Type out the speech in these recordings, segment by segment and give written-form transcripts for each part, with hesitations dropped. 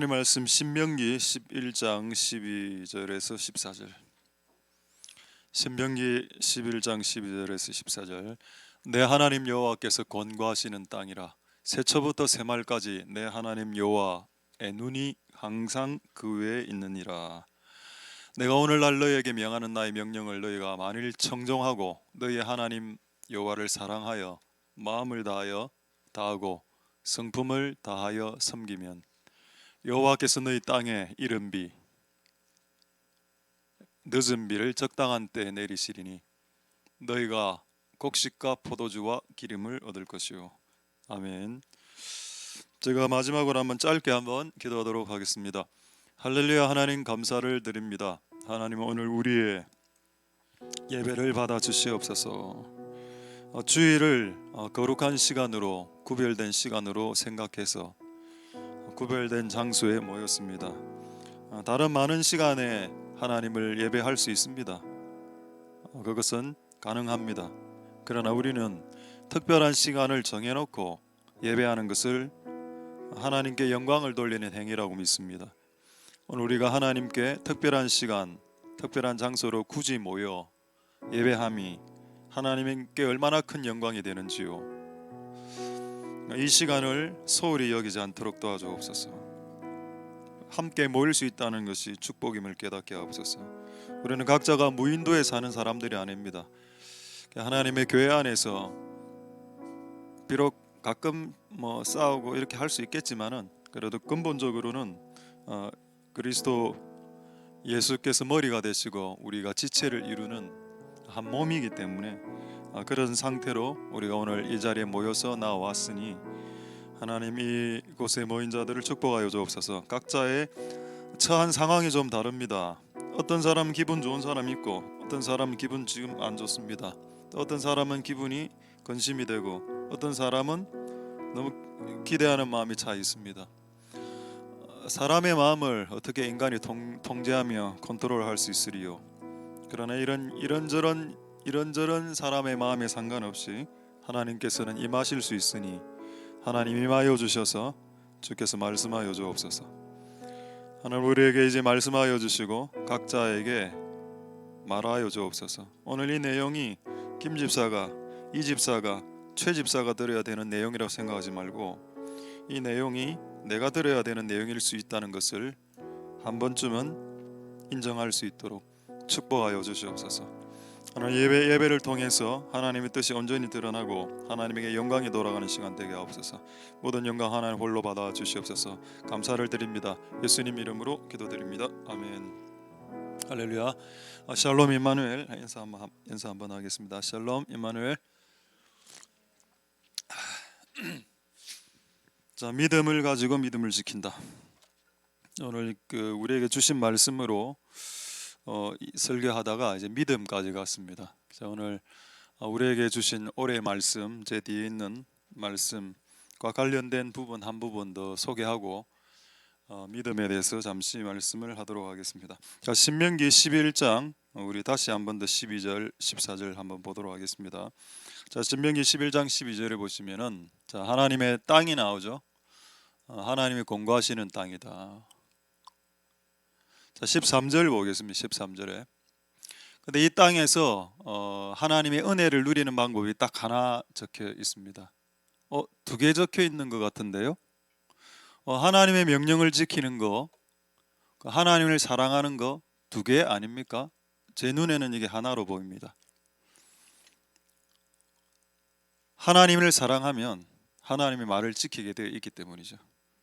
하나님 말씀 신명기 11장 12절에서 14절. 신명기 11장 12절에서 14절. 내 하나님 여호와께서 권고하시는 땅이라. 새초부터 새말까지 내 하나님 여호와의 눈이 항상 그 외에 있느니라. 내가 오늘날 너희에게 명하는 나의 명령을 너희가 만일 청종하고 너희 하나님 여호와를 사랑하여 마음을 다하고 성품을 다하여 섬기면 여호와께서 너희 땅에 이른 비 늦은 비를 적당한 때에 내리시리니 너희가 곡식과 포도주와 기름을 얻을 것이요. 아멘. 제가 마지막으로 짧게 기도하도록 하겠습니다. 할렐루야. 하나님 감사를 드립니다. 하나님 오늘 우리의 예배를 받아 주시옵소서. 주일을 거룩한 시간으로 구별된 시간으로 생각해서 구별된 장소에 모였습니다. 다른 많은 시간에 하나님을 예배할 수 있습니다. 그것은 가능합니다. 그러나 우리는 특별한 시간을 정해놓고 예배하는 것을 하나님께 영광을 돌리는 행위라고 믿습니다. 오늘 우리가 하나님께 특별한 시간, 특별한 장소로 굳이 모여 예배함이 하나님께 얼마나 큰 영광이 되는지요. 이 시간을 소홀히 여기지 않도록 도와주옵소서. 함께 모일 수 있다는 것이 축복임을 깨닫게 하옵소서. 우리는 각자가 무인도에 사는 사람들이 아닙니다. 하나님의 교회 안에서 비록 가끔 싸우고 이렇게 할 수 있겠지만은 그래도 근본적으로는 그리스도 예수께서 머리가 되시고 우리가 지체를 이루는 한 몸이기 때문에 그런 상태로 우리가 오늘 이 자리에 모여서 나왔으니 하나님 이곳에 모인 자들을 축복하여 주옵소서. 각자의 처한 상황이 좀 다릅니다. 어떤 사람은 기분 좋은 사람이 있고 어떤 사람은 기분 지금 안 좋습니다. 또 어떤 사람은 기분이 근심이 되고 어떤 사람은 너무 기대하는 마음이 차 있습니다. 사람의 마음을 어떻게 인간이 통제하며 컨트롤할 수 있으리요. 그러나 이런저런 사람의 마음에 상관없이 하나님께서는 임하실 수 있으니 하나님 임하여 주셔서 주께서 말씀하여 주옵소서. 하나님 우리에게 이제 말씀하여 주시고 각자에게 말하여 주옵소서. 오늘 이 내용이 김 집사가, 이 집사가, 최 집사가 들어야 되는 내용이라고 생각하지 말고 이 내용이 내가 들어야 되는 내용일 수 있다는 것을 한 번쯤은 인정할 수 있도록 축복하여 주시옵소서. 하나님 예배를 통해서 하나님의 뜻이 온전히 드러나고 하나님에게 영광이 돌아가는 시간 되게 하옵소서. 모든 영광 하나님 홀로 받아 주시옵소서. 감사를 드립니다. 예수님 이름으로 기도드립니다. 아멘. 할렐루야. 샬롬 임마누엘. 인사 한번 하겠습니다. 샬롬 임마누엘. 자, 믿음을 가지고 믿음을 지킨다. 오늘 우리에게 주신 말씀으로 설교하다가 이제 믿음까지 갔습니다. 자, 오늘 우리에게 주신 올해의 말씀, 제 뒤에 있는 말씀과 관련된 부분 한 부분 더 소개하고 믿음에 대해서 잠시 말씀을 하도록 하겠습니다. 자, 신명기 11장 우리 다시 한 번 더 12절, 14절 한번 보도록 하겠습니다. 자, 신명기 11장 12절에 보시면은 자, 하나님의 땅이 나오죠. 하나님이 공고하시는 땅이다. 자, 13절 보겠습니다. 13절에. 근데 이 땅에서 하나님의 은혜를 누리는 방법이 딱 하나 적혀 있습니다. 두 개 적혀 있는 것 같은데요. 하나님의 명령을 지키는 거, 하나님을 사랑하는 거 두 개 아닙니까? 제 눈에는 이게 하나로 보입니다. 하나님을 사랑하면 하나님의 말을 지키게 되어 있기 때문이죠.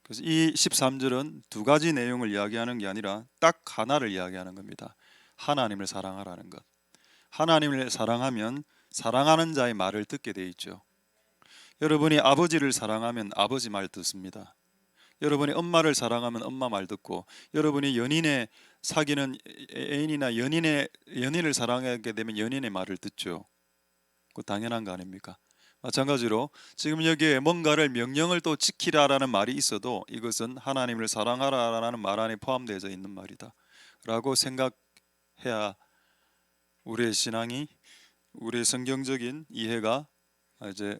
그래서 이 13절은 두 가지 내용을 이야기하는 게 아니라 딱 하나를 이야기하는 겁니다. 하나님을 사랑하라는 것. 하나님을 사랑하면 사랑하는 자의 말을 듣게 돼 있죠. 여러분이 아버지를 사랑하면 아버지 말 듣습니다. 여러분이 엄마를 사랑하면 엄마 말 듣고, 여러분이 연인의 사귀는 애인이나 연인을 사랑하게 되면 연인의 말을 듣죠. 그 당연한 거 아닙니까? 마찬가지로 지금 여기에 뭔가를 명령을 또 지키라라는 말이 있어도 이것은 하나님을 사랑하라라는 말 안에 포함되어 있는 말이다 라고 생각해야 우리의 신앙이, 우리의 성경적인 이해가 이제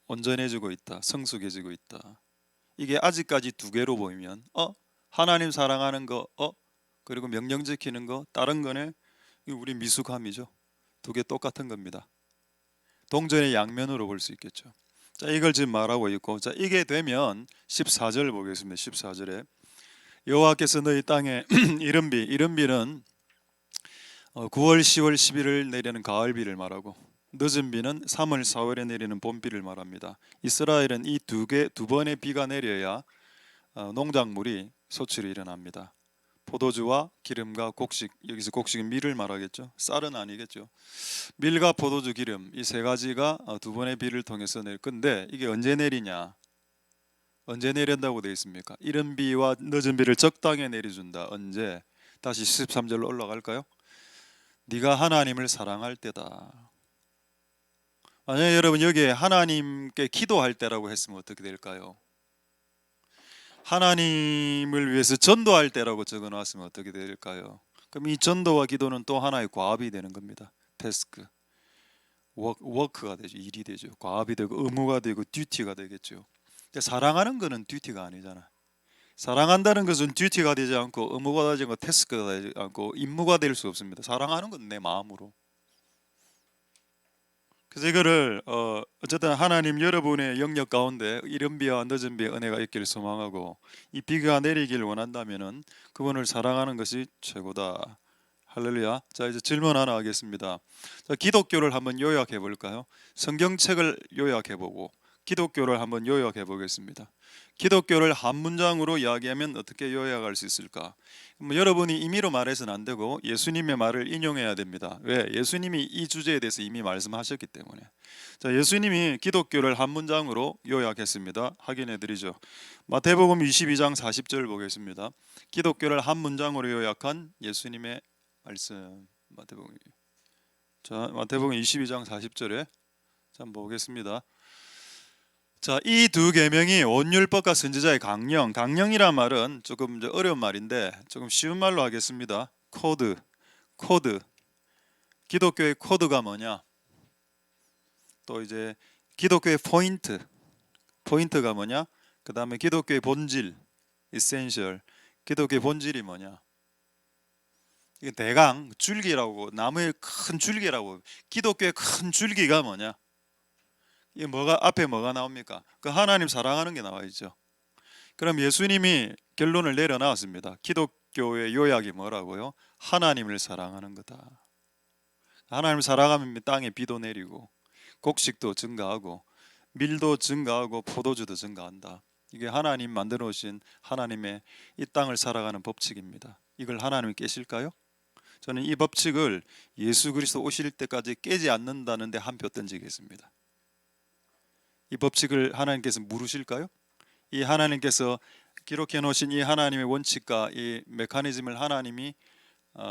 온전해지고 있다, 성숙해지고 있다. 이게 아직까지 두 개로 보이면 하나님 사랑하는 거 그리고 명령 지키는 거 다른 거네. 이거 우리 미숙함이죠. 두 개 똑같은 겁니다. 동전의 양면으로 볼 수 있겠죠. 자, 이걸 지금 말하고 있고, 자, 이게 되면 14절 보겠습니다. 14절에 여호와께서 너희 땅에 이른비는 9월, 10월, 11월 내리는 가을비를 말하고, 늦은 비는 3월, 4월에 내리는 봄비를 말합니다. 이스라엘은 이 두 번의 비가 내려야 농작물이 소출이 일어납니다. 포도주와 기름과 곡식, 여기서 곡식은 밀을 말하겠죠. 쌀은 아니겠죠. 밀과 포도주, 기름, 이 세 가지가 두 번의 비를 통해서 내릴 건데, 이게 언제 내리냐? 언제 내린다고 되어 있습니까? 이른 비와 늦은 비를 적당히 내려준다. 언제? 다시 13절로 올라갈까요? 네가 하나님을 사랑할 때다. 만약에 여러분 여기에 하나님께 기도할 때라고 했으면 어떻게 될까요? 하나님을 위해서 전도할 때라고 적어놨으면 어떻게 될까요? 그럼 이 전도와 기도는 또 하나의 과업이 되는 겁니다. 태스크, 워크가 되죠. 일이 되죠. 과업이 되고 의무가 되고 듀티가 되겠죠. 근데 사랑하는 거는 듀티가 아니잖아. 사랑한다는 것은 듀티가 되지 않고 의무가 되지 않고 태스크가 되지 않고 임무가 될 수 없습니다. 사랑하는 건 내 마음으로. 그래서 이거를 어쨌든 하나님 여러분의 영역 가운데 이른 비와 늦은 비의 은혜가 있기를 소망하고, 이 비가 내리길 원한다면은 그분을 사랑하는 것이 최고다. 할렐루야. 자, 이제 질문 하나 하겠습니다. 자, 기독교를 한번 요약해 볼까요? 성경책을 요약해 보고 기독교를 한번 요약해 보겠습니다. 기독교를 한 문장으로 이야기하면 어떻게 요약할 수 있을까? 뭐 여러분이 임의로 말해서는 안 되고 예수님의 말을 인용해야 됩니다. 왜? 예수님이 이 주제에 대해서 이미 말씀하셨기 때문에. 자, 예수님이 기독교를 한 문장으로 요약했습니다. 확인해 드리죠. 마태복음 22장 40절 보겠습니다. 기독교를 한 문장으로 요약한 예수님의 말씀. 마태복음 22장 40절에 한번 보겠습니다. 자, 이 두 계명이 온율법과 선지자의 강령이란 말은 조금 어려운 말인데 조금 쉬운 말로 하겠습니다. 코드. 기독교의 코드가 뭐냐? 또 이제 기독교의 포인트가 뭐냐? 그 다음에 기독교의 본질, essential. 기독교의 본질이 뭐냐? 이게 대강 줄기라고, 나무의 큰 줄기라고. 기독교의 큰 줄기가 뭐냐? 이게 앞에 뭐가 나옵니까? 그 하나님 사랑하는 게 나와 있죠. 그럼 예수님이 결론을 내려놨습니다. 기독교의 요약이 뭐라고요? 하나님을 사랑하는 거다. 하나님을 사랑하면 땅에 비도 내리고 곡식도 증가하고 밀도 증가하고 포도주도 증가한다. 이게 하나님 만들어 오신 하나님의 이 땅을 살아가는 법칙입니다. 이걸 하나님이 깨실까요? 저는 이 법칙을 예수 그리스도 오실 때까지 깨지 않는다는데 한 표 던지겠습니다. 이 법칙을 하나님께서 물으실까요? 이 하나님께서 기록해 놓으신 이 하나님의 원칙과 이 메커니즘을 하나님이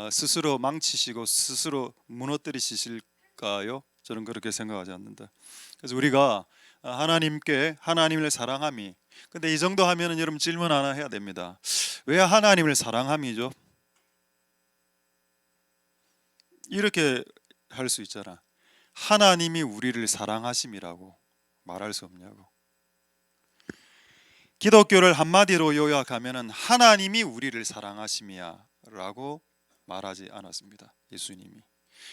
스스로 망치시고 스스로 무너뜨리실까요? 저는 그렇게 생각하지 않는다. 그래서 우리가 하나님을 사랑함이, 근데 이 정도 하면은 여러분 질문 하나 해야 됩니다. 왜 하나님을 사랑함이죠? 이렇게 할 수 있잖아. 하나님이 우리를 사랑하심이라고 말할 수 없냐고. 기독교를 한마디로 요약하면은 하나님이 우리를 사랑하심이야 라고 말하지 않았습니다. 예수님이.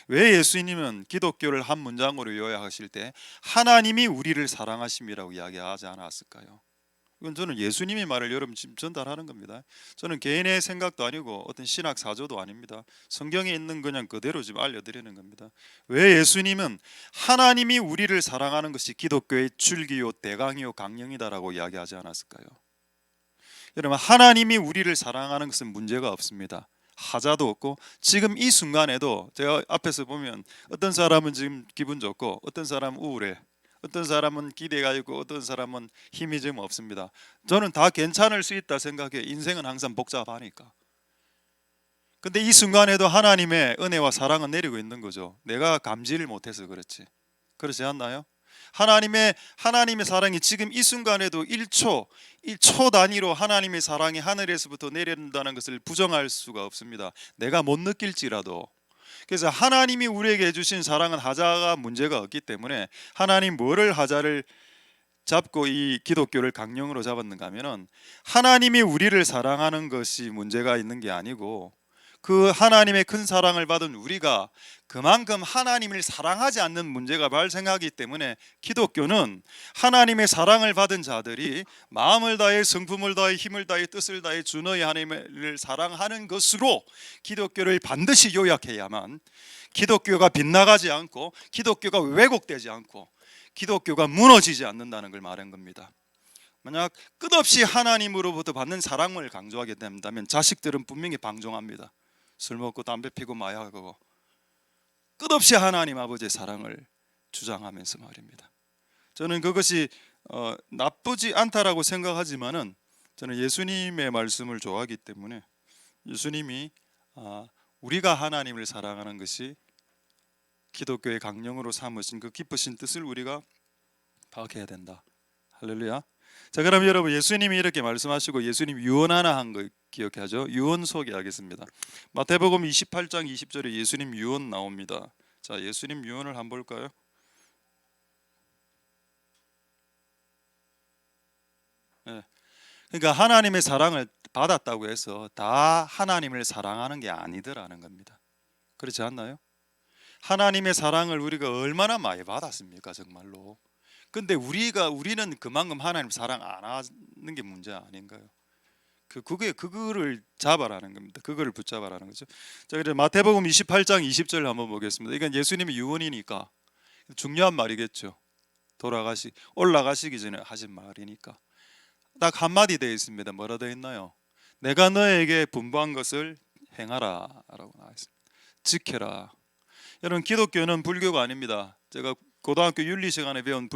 왜 예수님은 기독교를 한 문장으로 요약하실 때 하나님이 우리를 사랑하심이라고 이야기하지 않았을까요? 이건 저는 예수님의 말을 여러분 지금 전달하는 겁니다. 저는 개인의 생각도 아니고 어떤 신학 사조도 아닙니다. 성경에 있는 그냥 그대로 지금 알려드리는 겁니다. 왜 예수님은 하나님이 우리를 사랑하는 것이 기독교의 줄기요 대강이요 강령이다라고 이야기하지 않았을까요? 여러분, 하나님이 우리를 사랑하는 것은 문제가 없습니다. 하자도 없고, 지금 이 순간에도 제가 앞에서 보면 어떤 사람은 지금 기분 좋고 어떤 사람은 우울해, 어떤 사람은 기대가 있고 어떤 사람은 힘이 좀 없습니다. 저는 다 괜찮을 수 있다 생각해. 인생은 항상 복잡하니까. 근데 이 순간에도 하나님의 은혜와 사랑은 내리고 있는 거죠. 내가 감지를 못해서 그렇지. 그렇지 않나요? 하나님의 사랑이 지금 이 순간에도 1초 단위로 하나님의 사랑이 하늘에서부터 내린다는 것을 부정할 수가 없습니다. 내가 못 느낄지라도. 그래서 하나님이 우리에게 해주신 사랑은 하자가 문제가 없기 때문에 하나님 뭐를 하자를 잡고 이 기독교를 강령으로 잡았는가 하면은 하나님이 우리를 사랑하는 것이 문제가 있는 게 아니고 그 하나님의 큰 사랑을 받은 우리가 그만큼 하나님을 사랑하지 않는 문제가 발생하기 때문에 기독교는 하나님의 사랑을 받은 자들이 마음을 다해 성품을 다해 힘을 다해 뜻을 다해 주 너의 하나님을 사랑하는 것으로 기독교를 반드시 요약해야만 기독교가 빗나가지 않고 기독교가 왜곡되지 않고 기독교가 무너지지 않는다는 걸 말한 겁니다. 만약 끝없이 하나님으로부터 받는 사랑을 강조하게 된다면 자식들은 분명히 방종합니다. 술 먹고 담배 피고 마약하고 끝없이 하나님 아버지의 사랑을 주장하면서 말입니다. 저는 그것이 나쁘지 않다라고 생각하지만은 저는 예수님의 말씀을 좋아하기 때문에 예수님이 우리가 하나님을 사랑하는 것이 기독교의 강령으로 삼으신 그 기쁘신 뜻을 우리가 파악해야 된다. 할렐루야. 자, 그럼 여러분 예수님이 이렇게 말씀하시고 예수님 유언 하나 한 거 기억하죠? 유언 소개하겠습니다. 마태복음 28장 20절에 예수님 유언 나옵니다. 자, 예수님 유언을 한번 볼까요? 네. 그러니까 하나님의 사랑을 받았다고 해서 다 하나님을 사랑하는 게 아니더라는 겁니다. 그렇지 않나요? 하나님의 사랑을 우리가 얼마나 많이 받았습니까, 정말로? 근데 우리는 그만큼 하나님 사랑 안 하는 게 문제 아닌가요? 그거를 잡아라는 겁니다. 그거를 붙잡아라는 거죠. 자, 그래서 마태복음 28장 20절 한번 보겠습니다. 이건 예수님의 유언이니까 중요한 말이겠죠. 올라가시기 전에 하신 말이니까 딱 한마디 되어 있습니다. 뭐라 되어 있나요? 내가 너에게 분부한 것을 행하라라고 나와 있습니다. 지켜라. 여러분, 기독교는 불교가 아닙니다. 제가 고등학교 윤리 시간에 배운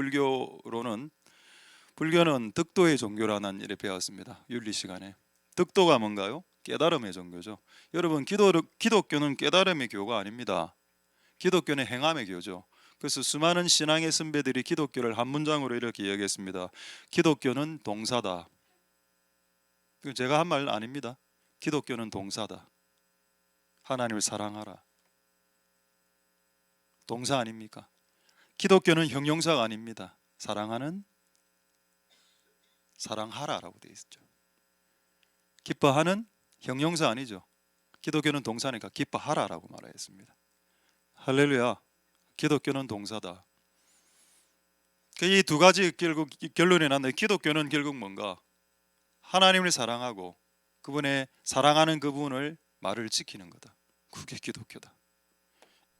불교는 득도의 종교라는 일을 배웠습니다. 윤리 시간에. 득도가 뭔가요? 깨달음의 종교죠. 여러분, 기독교는 깨달음의 교가 아닙니다. 기독교는 행함의 교죠. 그래서 수많은 신앙의 선배들이 기독교를 한 문장으로 이렇게 이야기했습니다. 기독교는 동사다. 제가 한 말 아닙니다. 기독교는 동사다. 하나님을 사랑하라. 동사 아닙니까? 기독교는 형용사가 아닙니다. 사랑하라라고 되어 있죠. 기뻐하는 형용사 아니죠. 기독교는 동사니까 기뻐하라라고 말하였습니다. 할렐루야. 기독교는 동사다. 이 두 가지 결국 결론이 났는데 기독교는 결국 뭔가? 하나님을 사랑하고 그분의 사랑하는 그분을 말을 지키는 거다. 그게 기독교다.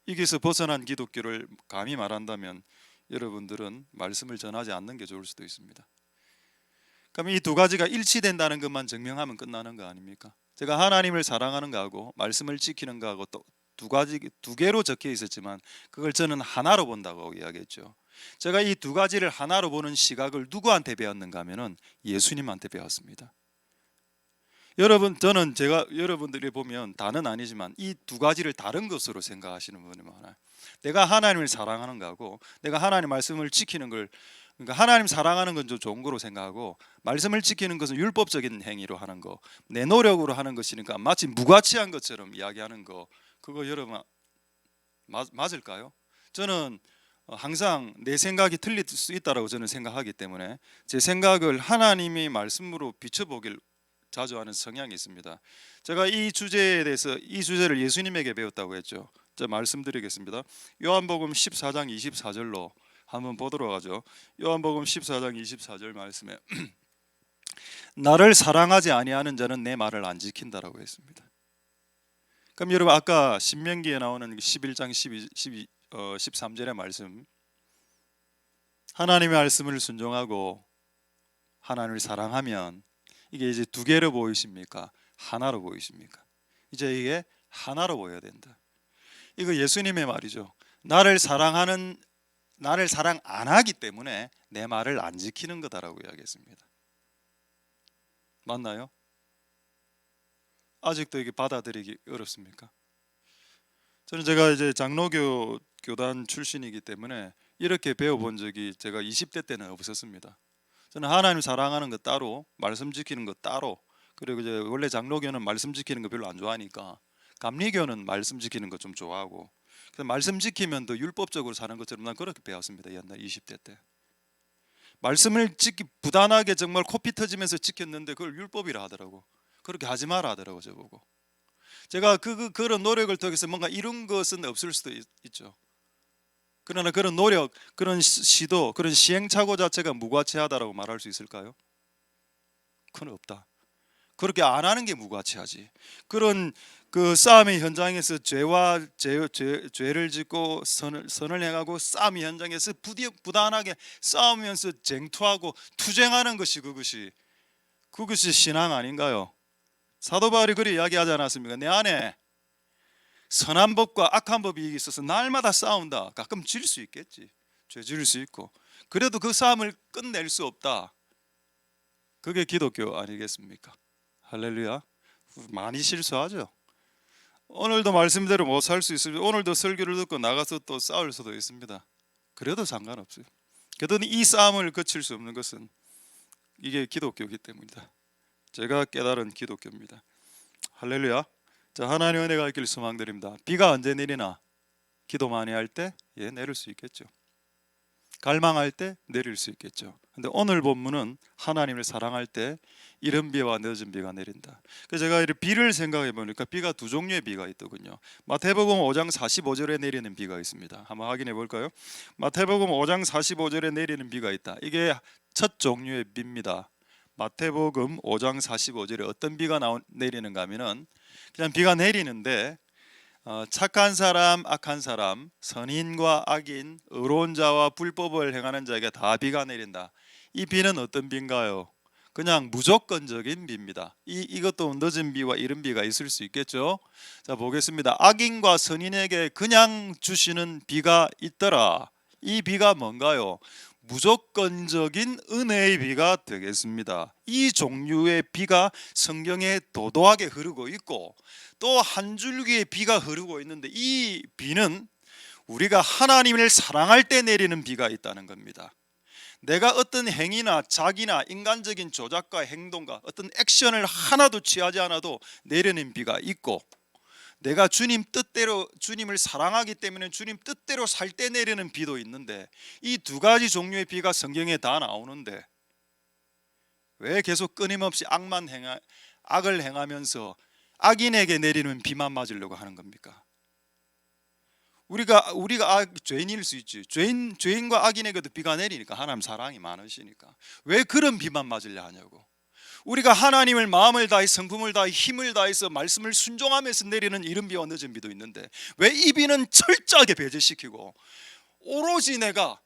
여기서 벗어난 기독교를 감히 말한다면 여러분들은 말씀을 전하지 않는 게 좋을 수도 있습니다. 그럼 이 두 가지가 일치된다는 것만 증명하면 끝나는 거 아닙니까? 제가 하나님을 사랑하는 거하고 말씀을 지키는 거하고 또 두 개로 적혀 있었지만 그걸 저는 하나로 본다고 이야기했죠. 제가 이 두 가지를 하나로 보는 시각을 누구한테 배웠는가 하면은 예수님한테 배웠습니다. 저는 제가 여러분들이 보면 다는 아니지만 이 두 가지를 다른 것으로 생각하시는 분이 많아요. 내가 하나님을 사랑하는 거하고 내가 하나님 말씀을 지키는 걸, 그러니까 하나님 사랑하는 건 좀 좋은 거로 생각하고 말씀을 지키는 것은 율법적인 행위로 하는 거, 내 노력으로 하는 것이니까 마치 무가치한 것처럼 이야기하는 거, 그거 여러분 맞을까요? 저는 항상 내 생각이 틀릴 수 있다라고 저는 생각하기 때문에 제 생각을 하나님의 말씀으로 비춰보길 자주 하는 성향이 있습니다. 제가 이 주제에 대해서 이 주제를 예수님에게 배웠다고 했죠. 제가 말씀드리겠습니다. 요한복음 14장 24절로 한번 보도록 하죠. 요한복음 14장 24절 말씀에 나를 사랑하지 아니하는 자는 내 말을 안 지킨다라고 했습니다. 그럼 여러분 아까 신명기에 나오는 11장 13절의 말씀, 하나님의 말씀을 순종하고 하나님을 사랑하면 이게 이제 두 개로 보이십니까? 하나로 보이십니까? 이제 이게 하나로 보여야 된다. 이거 예수님의 말이죠. 나를 사랑 안 하기 때문에 내 말을 안 지키는 거다라고 이야기했습니다. 맞나요? 아직도 이게 받아들이기 어렵습니까? 제가 이제 장로교 교단 출신이기 때문에 이렇게 배워본 적이 제가 20대 때는 없었습니다. 저는 하나님 사랑하는 거 따로, 말씀 지키는 거 따로, 그리고 이제 원래 장로교는 말씀 지키는 거 별로 안 좋아하니까 감리교는 말씀 지키는 거 좀 좋아하고, 그래서 말씀 지키면 더 율법적으로 사는 것처럼 난 그렇게 배웠습니다. 옛날 20대 때. 말씀을 지키 부단하게 정말 코피 터지면서 지켰는데 그걸 율법이라 하더라고. 그렇게 하지 마라 하더라고 저보고. 제가 그런 노력을 통해서 뭔가 이룬 것은 없을 수도 있죠. 그러나 그런 노력, 그런 시도, 그런 시행착오 자체가 무가치하다라고 말할 수 있을까요? 그건 없다. 그렇게 안 하는 게 무가치하지. 그런 그 싸움의 현장에서 죄를 짓고 선을 행하고 싸움의 현장에서 부단하게 싸우면서 쟁투하고 투쟁하는 것이 그것이 신앙 아닌가요? 사도 바울이 그렇게 이야기하지 않았습니까? 내 안에 선한 법과 악한 법이 있어서 날마다 싸운다. 가끔 질 수 있겠지. 죄 지을 수 있고. 그래도 그 싸움을 끝낼 수 없다. 그게 기독교 아니겠습니까? 할렐루야. 많이 실수하죠. 오늘도 말씀대로 못 살 수 있습니다. 오늘도 설교를 듣고 나가서 또 싸울 수도 있습니다. 그래도 상관없어요. 그래도 이 싸움을 거칠 수 없는 것은 이게 기독교이기 때문이다. 제가 깨달은 기독교입니다. 할렐루야. 자, 하나님의 은혜가 있길 소망드립니다. 비가 언제 내리나? 기도 많이 할 때 내릴 수 있겠죠. 갈망할 때 내릴 수 있겠죠. 근데 오늘 본문은 하나님을 사랑할 때 이른 비와 늦은 비가 내린다. 그래서 제가 이 비를 생각해 보니까 비가 두 종류의 비가 있더군요. 마태복음 5장 45절에 내리는 비가 있습니다. 한번 확인해 볼까요? 마태복음 5장 45절에 내리는 비가 있다. 이게 첫 종류의 비입니다. 마태복음 5장 45절에 어떤 비가 내리는가 하면은 그냥 비가 내리는데 착한 사람, 악한 사람, 선인과 악인, 의로운 자와 불법을 행하는 자에게 다 비가 내린다. 이 비는 어떤 비인가요? 그냥 무조건적인 비입니다. 이것도 늦은 비와 이른 비가 있을 수 있겠죠. 자, 보겠습니다. 악인과 선인에게 그냥 주시는 비가 있더라. 이 비가 뭔가요? 무조건적인 은혜의 비가 되겠습니다. 이 종류의 비가 성경에 도도하게 흐르고 있고 또 한 줄기의 비가 흐르고 있는데 이 비는 우리가 하나님을 사랑할 때 내리는 비가 있다는 겁니다. 내가 어떤 행위나 자기나 인간적인 조작과 행동과 어떤 액션을 하나도 취하지 않아도 내리는 비가 있고 내가 주님 뜻대로 주님을 사랑하기 때문에 주님 뜻대로 살 때 내리는 비도 있는데 이 두 가지 종류의 비가 성경에 다 나오는데 왜 계속 끊임없이 악을 행하면서 악인에게 내리는 비만 맞으려고 하는 겁니까? 우리가 죄인일 수 있지. 죄인과 악인에게도 비가 내리니까 하나님 사랑이 많으시니까 왜 그런 비만 맞으려 하냐고. 우리가 하나님을 마음을 다해 성품을 다해 힘을 다해서 말씀을 순종하면서 내리는 이른 비와 늦은 비도 있는데 왜 이 비는 철저하게 배제시키고 오로지 내가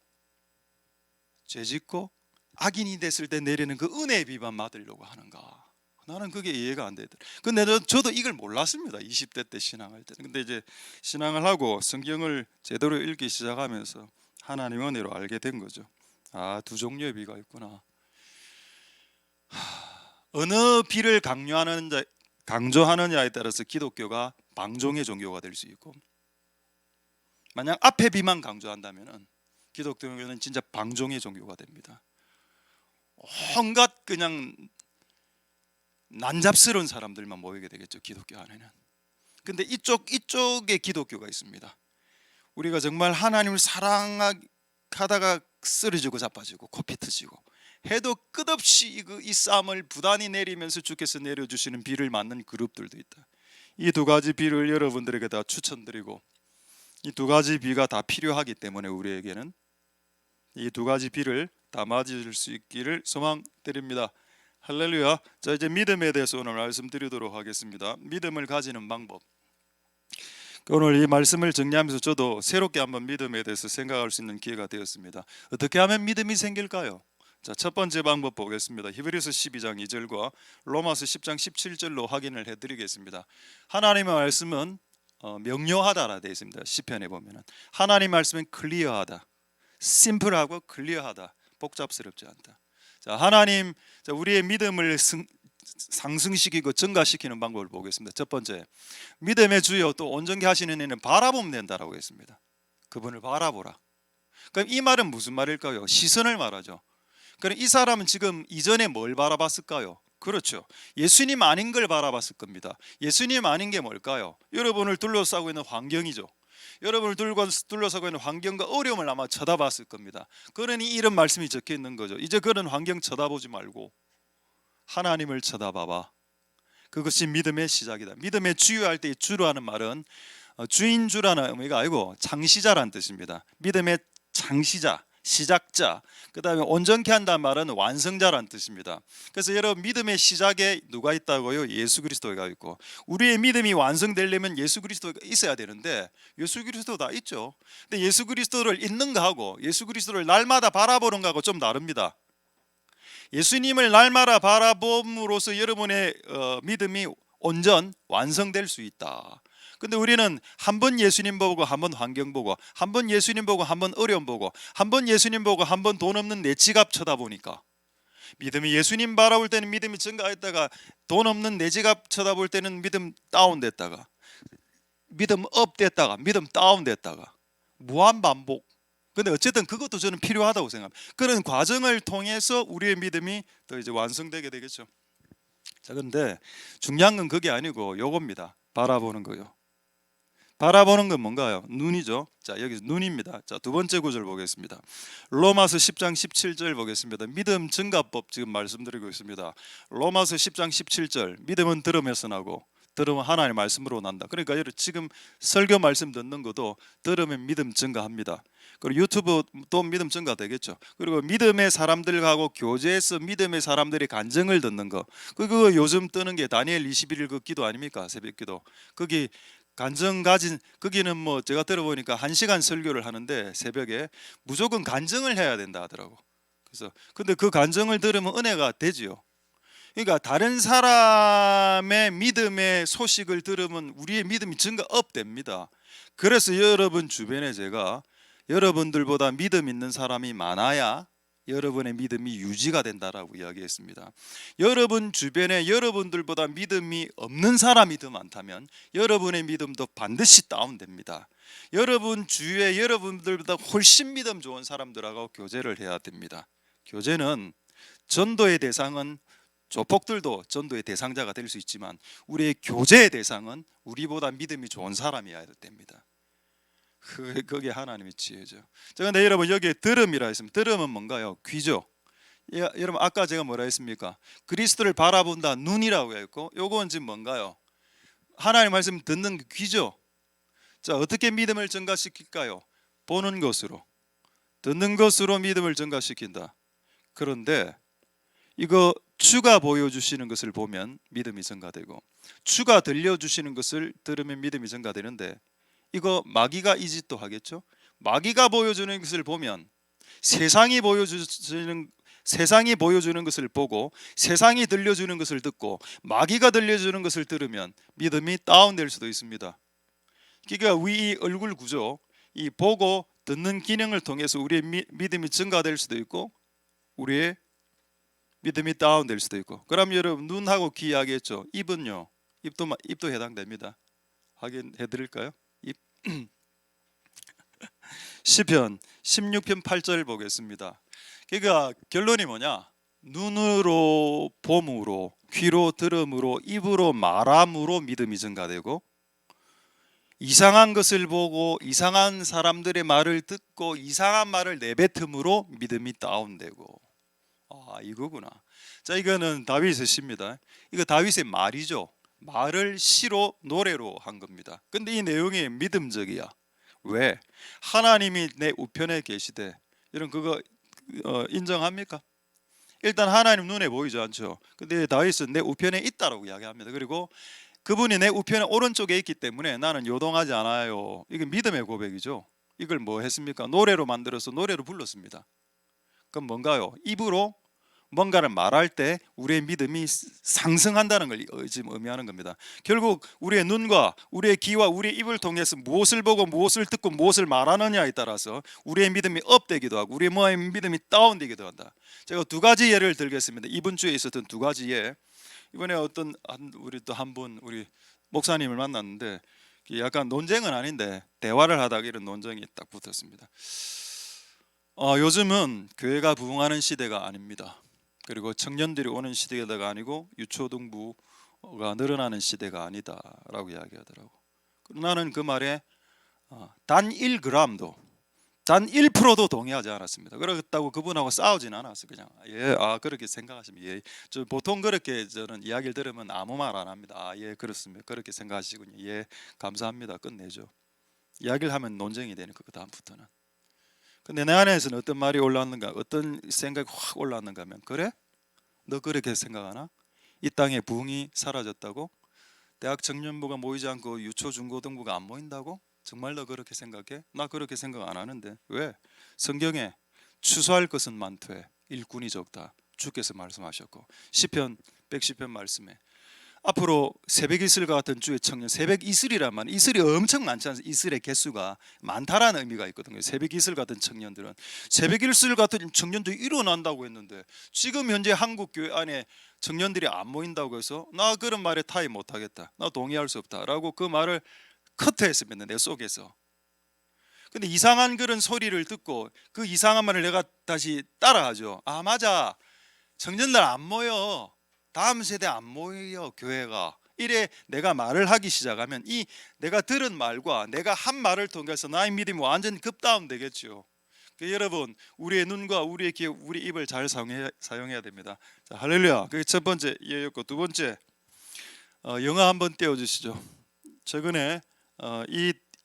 죄짓고 악인이 됐을 때 내리는 그 은혜의 비만 맞으려고 하는가? 나는 그게 이해가 안 되더라. 근데 저도 이걸 몰랐습니다. 20대 때 신앙할 때. 근데 이제 신앙을 하고 성경을 제대로 읽기 시작하면서 하나님 은혜로 알게 된 거죠. 아, 두 종류의 비가 있구나. 어느 비를 강조하느냐에 따라서 기독교가 방종의 종교가 될 수 있고 만약 앞에 비만 강조한다면 기독교는 진짜 방종의 종교가 됩니다. 온갖 그냥 난잡스러운 사람들만 모이게 되겠죠. 기독교 안에는. 근데 이쪽에 기독교가 있습니다. 우리가 정말 하나님을 사랑하다가 쓰러지고 자빠지고 코피 터지고 해도 끝없이 이 싸움을 부단히 내리면서 주께서 내려주시는 비를 맞는 그룹들도 있다. 이 두 가지 비를 여러분들에게 다 추천드리고 이 두 가지 비가 다 필요하기 때문에 우리에게는 이 두 가지 비를 다 맞을 수 있기를 소망드립니다. 할렐루야. 자, 이제 믿음에 대해서 오늘 말씀드리도록 하겠습니다. 믿음을 가지는 방법. 오늘 이 말씀을 정리하면서 저도 새롭게 한번 믿음에 대해서 생각할 수 있는 기회가 되었습니다. 어떻게 하면 믿음이 생길까요? 자, 첫 번째 방법 보겠습니다. 히브리서 12장 2절과 로마서 10장 17절로 확인을 해드리겠습니다. 하나님의 말씀은 명료하다라 되어 있습니다. 시편에 보면은 하나님 말씀은 클리어하다, 심플하고 클리어하다, 복잡스럽지 않다. 자, 하나님, 우리의 믿음을 상승시키고 증가시키는 방법을 보겠습니다. 첫 번째, 믿음의 주여 또 온전케 하시는 이는 바라보면 된다라고 했습니다. 그분을 바라보라. 그럼 이 말은 무슨 말일까요? 시선을 말하죠. 그럼 이 사람은 지금 이전에 뭘 바라봤을까요? 그렇죠. 예수님 아닌 걸 바라봤을 겁니다. 예수님 아닌 게 뭘까요? 여러분을 둘러싸고 있는 환경이죠. 여러분을 둘러싸고 있는 환경과 어려움을 아마 쳐다봤을 겁니다. 그러니 이런 말씀이 적혀 있는 거죠. 이제 그런 환경 쳐다보지 말고 하나님을 쳐다봐봐. 그것이 믿음의 시작이다. 믿음의 주유할 때 주로 하는 말은 주인주라는 의미가 아니고 창시자라는 뜻입니다. 믿음의 창시자, 시작자, 그 다음에 온전케 한다는 말은 완성자라는 뜻입니다. 그래서 여러분, 믿음의 시작에 누가 있다고요? 예수 그리스도가 있고, 우리의 믿음이 완성되려면 예수 그리스도가 있어야 되는데 예수 그리스도 다 있죠. 근데 예수 그리스도를 있는 거하고 예수 그리스도를 날마다 바라보는 거하고 좀 다릅니다. 예수님을 날마다 바라봄으로써 여러분의 믿음이 온전 완성될 수 있다. 근데 우리는 한 번 예수님 보고 한 번 환경 보고 한 번 예수님 보고 한 번 어려움 보고 한 번 예수님 보고 한 번 돈 없는 내 지갑 쳐다보니까 믿음이 예수님 바라볼 때는 믿음이 증가했다가 돈 없는 내 지갑 쳐다볼 때는 믿음 다운됐다가 믿음 업됐다가 믿음 다운됐다가 무한 반복. 근데 어쨌든 그것도 저는 필요하다고 생각합니다. 그런 과정을 통해서 우리의 믿음이 더 이제 완성되게 되겠죠. 자, 그런데 중요한 건 그게 아니고 요겁니다. 바라보는 거요. 바라보는 건 뭔가요? 눈이죠. 자, 여기 눈입니다. 자, 두 번째 구절 보겠습니다. 로마서 10장 17절 보겠습니다. 믿음 증가법 지금 말씀드리고 있습니다. 로마서 10장 17절, 믿음은 들음에서 나고 들으면 하나님의 말씀으로 난다. 그러니까 여러분, 지금 설교 말씀 듣는 것도 들으면 믿음 증가합니다. 그리고 유튜브도 믿음 증가되겠죠. 그리고 믿음의 사람들하고 교제해서 믿음의 사람들의 간증을 듣는 거, 그거 요즘 뜨는 게 다니엘 21일 그 기도 아닙니까? 새벽기도. 거기 간증 가진, 거기는 뭐 제가 들어보니까 1시간 설교를 하는데 새벽에 무조건 간증을 해야 된다 하더라고. 그래서 근데 그 간증을 들으면 은혜가 되지요. 그러니까 다른 사람의 믿음의 소식을 들으면 우리의 믿음이 증가업됩니다. 그래서 여러분 주변에 제가 여러분들보다 믿음 있는 사람이 많아야 여러분의 믿음이 유지가 된다라고 이야기했습니다. 여러분 주변에 여러분들보다 믿음이 없는 사람이 더 많다면 여러분의 믿음도 반드시 다운됩니다. 여러분 주위에 여러분들보다 훨씬 믿음 좋은 사람들하고 교제를 해야 됩니다. 교제는, 전도의 대상은 조폭들도 전도의 대상자가 될 수 있지만 우리의 교제의 대상은 우리보다 믿음이 좋은 사람이어야 됩니다. 그게 하나님의 지혜죠. 자, 근데 여러분, 여기에 들음이라 했습니다. 들음은 뭔가요? 귀죠. 여러분, 아까 제가 뭐라 했습니까? 그리스도를 바라본다, 눈이라고 했고, 요건 지금 뭔가요? 하나님 말씀 듣는 귀죠. 자, 어떻게 믿음을 증가시킬까요? 보는 것으로, 듣는 것으로 믿음을 증가시킨다. 그런데 이거 주가 보여주시는 것을 보면 믿음이 증가되고, 주가 들려주시는 것을 들으면 믿음이 증가되는데, 이거 마귀가 이 짓도 하겠죠. 마귀가 보여주는 것을 보면 세상이 보여주는 것을 보고 세상이 들려주는 것을 듣고 마귀가 들려주는 것을 들으면 믿음이 다운될 수도 있습니다. 그러니까 이 얼굴 구조, 이 보고 듣는 기능을 통해서 우리의 믿음이 증가될 수도 있고 우리의 믿음이 다운될 수도 있고. 그럼 여러분, 눈하고 귀 이야기했죠. 입은요, 입도 해당됩니다. 확인해 드릴까요? 입. 시편 16편 8절 보겠습니다. 그러니까 결론이 뭐냐? 눈으로 봄으로, 귀로 들음으로, 입으로 말함으로 믿음이 증가되고, 이상한 것을 보고 이상한 사람들의 말을 듣고 이상한 말을 내뱉음으로 믿음이 다운되고. 이거구나. 자, 이거는 다윗의 시입니다. 이거 다윗의 말이죠. 말을 시로 노래로 한 겁니다. 근데 이 내용이 믿음적이야. 왜? 하나님이 내 우편에 계시되. 여러분, 그거 인정합니까? 일단 하나님 눈에 보이지 않죠. 근데 다윗은 내 우편에 있다라고 이야기합니다. 그리고 그분이 내 우편의 오른쪽에 있기 때문에 나는 요동하지 않아요. 이게 믿음의 고백이죠. 이걸 뭐 했습니까? 노래로 만들어서 노래로 불렀습니다. 그럼 뭔가요? 입으로 뭔가를 말할 때 우리의 믿음이 상승한다는 걸 지금 의미하는 겁니다. 결국 우리의 눈과 우리의 귀와 우리의 입을 통해서 무엇을 보고 무엇을 듣고 무엇을 말하느냐에 따라서 우리의 믿음이 업되기도 하고 우리의 믿음이 다운되기도 한다. 제가 두 가지 예를 들겠습니다. 이번 주에 있었던 두 가지 예. 이번에 우리 또 한 분 우리 목사님을 만났는데 약간 논쟁은 아닌데 대화를 하다가 이런 논쟁이 딱 붙었습니다. 요즘은 교회가 부흥하는 시대가 아닙니다. 그리고 청년들이 오는 시대가 아니고 유초등부가 늘어나는 시대가 아니다라고 이야기하더라고. 나는 그 말에 단 1g도 단 1%도 동의하지 않았습니다. 그렇다고 그분하고 싸우진 않았어요. 그냥 그렇게 생각하시면 저 보통 그렇게 저는 이야기를 들으면 아무 말 안 합니다. 그렇습니다. 그렇게 생각하시군요. 감사합니다. 끝내죠. 이야기를 하면 논쟁이 되는 거 다음부터는. 근데 내 안에서는 어떤 말이 올라왔는가, 어떤 생각이 확 올라왔는가 하면, 그래? 너 그렇게 생각하나? 이 땅에 부흥이 사라졌다고? 대학 청년부가 모이지 않고 유초 중고등부가 안 모인다고? 정말 너 그렇게 생각해? 나 그렇게 생각 안 하는데. 왜? 성경에 추수할 것은 많되 일꾼이 적다, 주께서 말씀하셨고, 시편 110편 말씀에 앞으로 새벽 이슬과 같은 주의 청년, 새벽 이슬이란 말, 이슬이 엄청 많지 않습니까? 이슬의 개수가 많다라는 의미가 있거든요. 새벽 이슬 같은 청년들은, 새벽 이슬 같은 청년들이 일어난다고 했는데 지금 현재 한국 교회 안에 청년들이 안 모인다고 해서 나 그런 말에 타협 못하겠다, 나 동의할 수 없다라고 그 말을 커트했습니다, 내 속에서. 근데 이상한 그런 소리를 듣고 그 이상한 말을 내가 다시 따라하죠. 맞아, 청년들 안 모여, 다음 세대 안 모여, 교회가. 이래 내가 말을 하기 시작하면 이 내가 들은 말과 내가 한 말을 통해서 나의 믿음이 완전히 급다운 되겠죠. 여러분, 우리의 눈과 우리의 귀, 우리 입을 잘 사용해야 됩니다. 자, 할렐루야. 그게 첫 번째 예였고, 두 번째 영어 한번 띄워주시죠. 최근에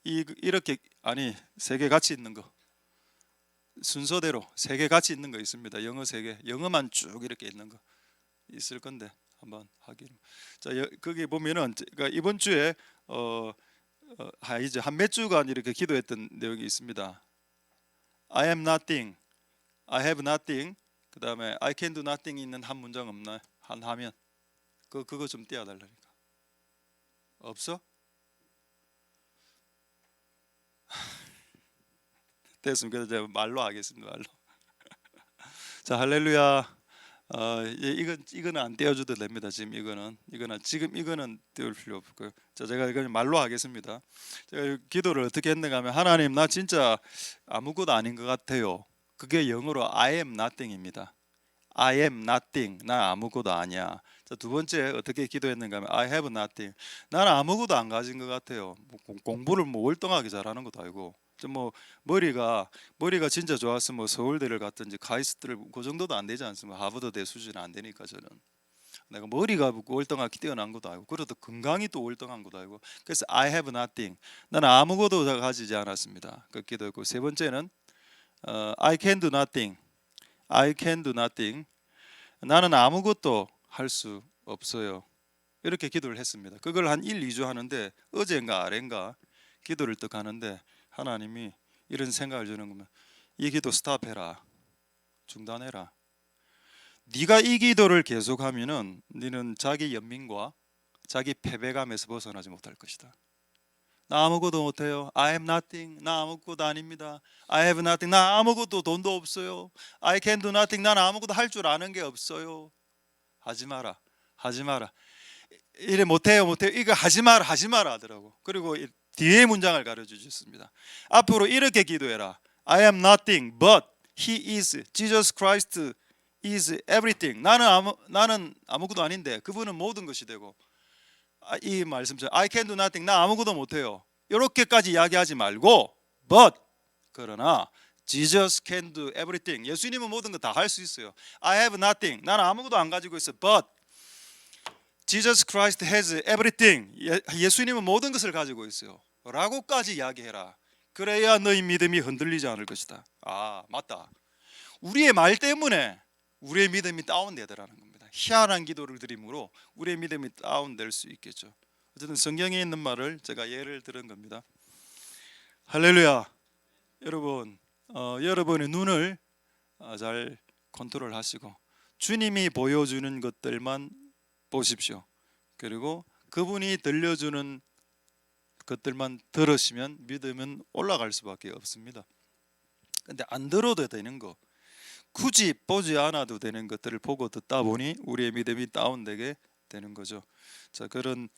이렇게 세 개 같이 있는 거, 순서대로 세 개 같이 있는 거 있습니다. 영어 세 개, 영어만 쭉 이렇게 있는 거 있을 건데 한번 하기로. 자, 거기 보면은 그러니까 이번 주에 이제 한 몇 주간 이렇게 기도했던 내용이 있습니다. I am nothing, I have nothing. 그 다음에 I can do nothing 있는 한 문장 없나? 한 하면 그거 좀 띄워달라니까. 없어? 됐습니다. 제가 말로 하겠습니다. 말로. 자, 할렐루야. 이거는 안 떼어줘도 됩니다. 이거는 떼울 필요 없고요. 자, 제가 이건 말로 하겠습니다. 제가 기도를 어떻게 했는가 하면, 하나님, 나 진짜 아무것도 아닌 것 같아요. 그게 영어로 I am nothing입니다. I am nothing. 나 아무것도 아니야. 자, 두 번째 어떻게 기도했는가 하면 I have nothing. 나는 아무것도 안 가진 것 같아요. 공부를 월등하게 잘하는 것도 아니고, 머리가 진짜 좋았으면 서울대를 갔든지 카이스트를, 그 정도도 안 되지 않습니까? 하버드대 수준은 안 되니까. 저는 내가 머리가 월등하게 뛰어난 것도 아니고, 그래도 건강이 또 월등한 것도 아니고, 그래서 I have nothing. 나는 아무것도 가지지 않았습니다. 그 기도했고, 세 번째는 I can do nothing. I can do nothing. 나는 아무것도 할 수 없어요. 이렇게 기도를 했습니다. 그걸 한 1, 2주 하는데, 어젠가 아랜가 기도를 딱 하는데 하나님이 이런 생각을 주는 거면, 이 기도 스탑해라, 중단해라. 네가 이 기도를 계속하면은 너는 자기 연민과 자기 패배감에서 벗어나지 못할 것이다. 나 아무것도 못해요. I am nothing. 나 아무것도 아닙니다. I have nothing. 나 아무것도 돈도 없어요. I can do nothing. 난 아무것도 할 줄 아는 게 없어요. 하지 마라. 하지 마라. 이래 못해요. 이거 하지 마라. 하지 마라 하더라고. 그리고 뒤에 문장을 가르쳐 주셨습니다. 앞으로 이렇게 기도해라. I am nothing but He is. Jesus Christ is everything. 나는 아무것도 아닌데 그분은 모든 것이 되고, 이 말씀처럼 I can do nothing. 나 아무것도 못해요. 이렇게까지 이야기하지 말고, but 그러나 Jesus can do everything. 예수님은 모든 거 다 할 수 있어요. I have nothing. 나는 아무것도 안 가지고 있어. But Jesus Christ has everything. 예수님은 모든 것을 가지고 있어요. 라고까지 이야기해라. 그래야 너희 믿음이 흔들리지 않을 것이다. 맞다. 우리의 말 때문에 우리의 믿음이 다운되더라는 겁니다. 희한한 기도를 드림으로 우리의 믿음이 다운될 수 있겠죠. 어쨌든 성경에 있는 말을 제가 예를 들은 겁니다. 할렐루야. 여러분, 여러분의 눈을 잘 컨트롤하시고 주님이 보여주는 것들만 보십시오. 그리고 그분이 들려주는 것들만 들으시면 믿음은 올라갈 수밖에 없습니다. 근데 안 들어도 되는 거, 굳이 보지 않아도 되는 것들을 보고 듣다 보니 우리의 믿음이 다운되게 되는 거죠. 자, 그런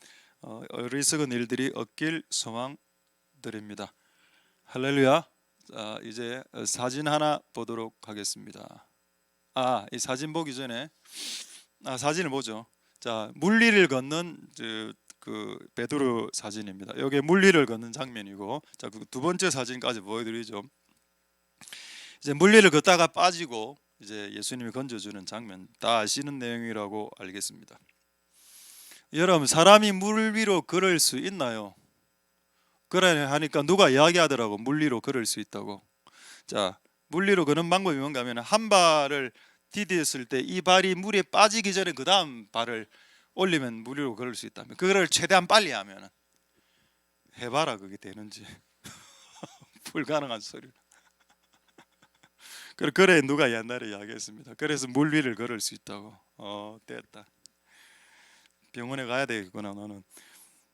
어리석은 일들이 없길 소망드립니다. 할렐루야. 자, 이제 사진 하나 보도록 하겠습니다. 이 사진 보기 전에 사진을 보죠. 자, 물리를 걷는 그 베드로 사진입니다. 여기 물리를 걷는 장면이고, 자, 그 두 번째 사진까지 보여드리죠. 이제 물리를 걷다가 빠지고 이제 예수님이 건져주는 장면, 다 아시는 내용이라고 알겠습니다. 여러분, 사람이 물 위로 걸을 수 있나요? 그래 하니까 누가 이야기하더라고, 물 위로 걸을 수 있다고. 자, 물 위로 걷는 방법이 뭔가 하면, 한 발을 디뎠을 때 이 발이 물에 빠지기 전에 그 다음 발을 올리면 물 위로 걸을 수 있다면, 그거를 최대한 빨리 하면, 해봐라 그게 되는지. 불가능한 소리. 그래 누가 옛날에 이야기했습니다. 그래서 물 위를 걸을 수 있다고. 됐다. 병원에 가야 되겠구나 너는.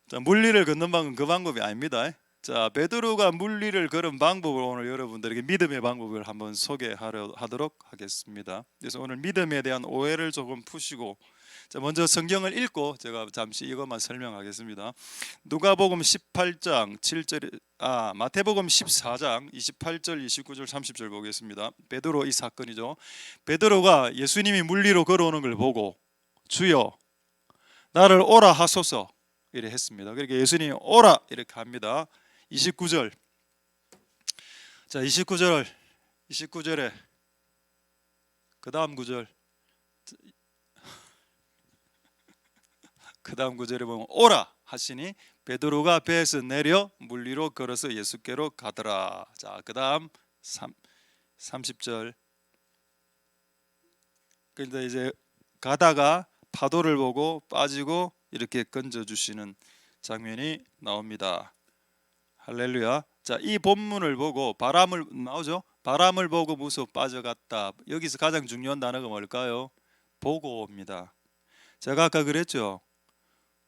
자, 물 위를 걷는 방법은 그 방법이 아닙니다. 자, 베드로가 물 위를 걸은 방법을 오늘 여러분들에게 믿음의 방법을 한번 소개하도록 하겠습니다. 그래서 오늘 믿음에 대한 오해를 조금 푸시고, 자, 먼저 성경을 읽고 제가 잠시 이것만 설명하겠습니다. 누가복음 18장 7절, 마태복음 14장 28절, 29절, 30절 보겠습니다. 베드로 이 사건이죠. 베드로가 예수님이 물 위로 걸어오는 걸 보고 주여 나를 오라 하소서 이래 했습니다. 그러니까 예수님이 오라 이렇게 합니다. 29절. 자, 29절에 그 다음 구절, 그 다음 구절에 보면 오라 하시니 베드로가 배에서 내려 물 위로 걸어서 예수께로 가더라. 자, 그 다음 30절. 그런데 이제 가다가 파도를 보고 빠지고 이렇게 건져주시는 장면이 나옵니다. 할렐루야. 자, 이 본문을 보고 바람을 나오죠. 바람을 보고 무서워 빠져갔다. 여기서 가장 중요한 단어가 뭘까요? 보고입니다. 제가 아까 그랬죠.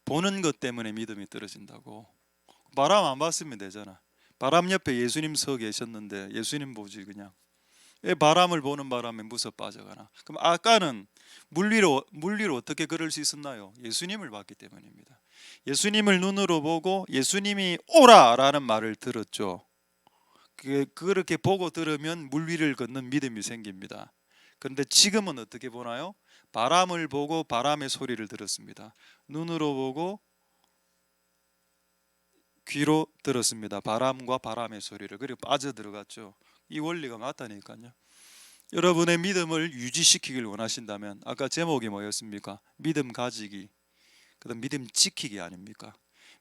보는 것 때문에 믿음이 떨어진다고. 바람 안 봤으면 되잖아. 바람 옆에 예수님 서 계셨는데 예수님 보지 그냥. 왜 바람을 보는 바람에 무서워 빠져가나? 그럼 아까는 물 위로 어떻게 걸을 수 있었나요? 예수님을 봤기 때문입니다. 예수님을 눈으로 보고 예수님이 오라라는 말을 들었죠. 그렇게 보고 들으면 물 위를 걷는 믿음이 생깁니다. 그런데 지금은 어떻게 보나요? 바람을 보고 바람의 소리를 들었습니다. 눈으로 보고 귀로 들었습니다. 바람과 바람의 소리를. 그리고 빠져들어갔죠. 이 원리가 맞다니까요. 여러분의 믿음을 유지시키길 원하신다면, 아까 제목이 뭐였습니까? 믿음 가지기, 그다음 믿음 지키기 아닙니까?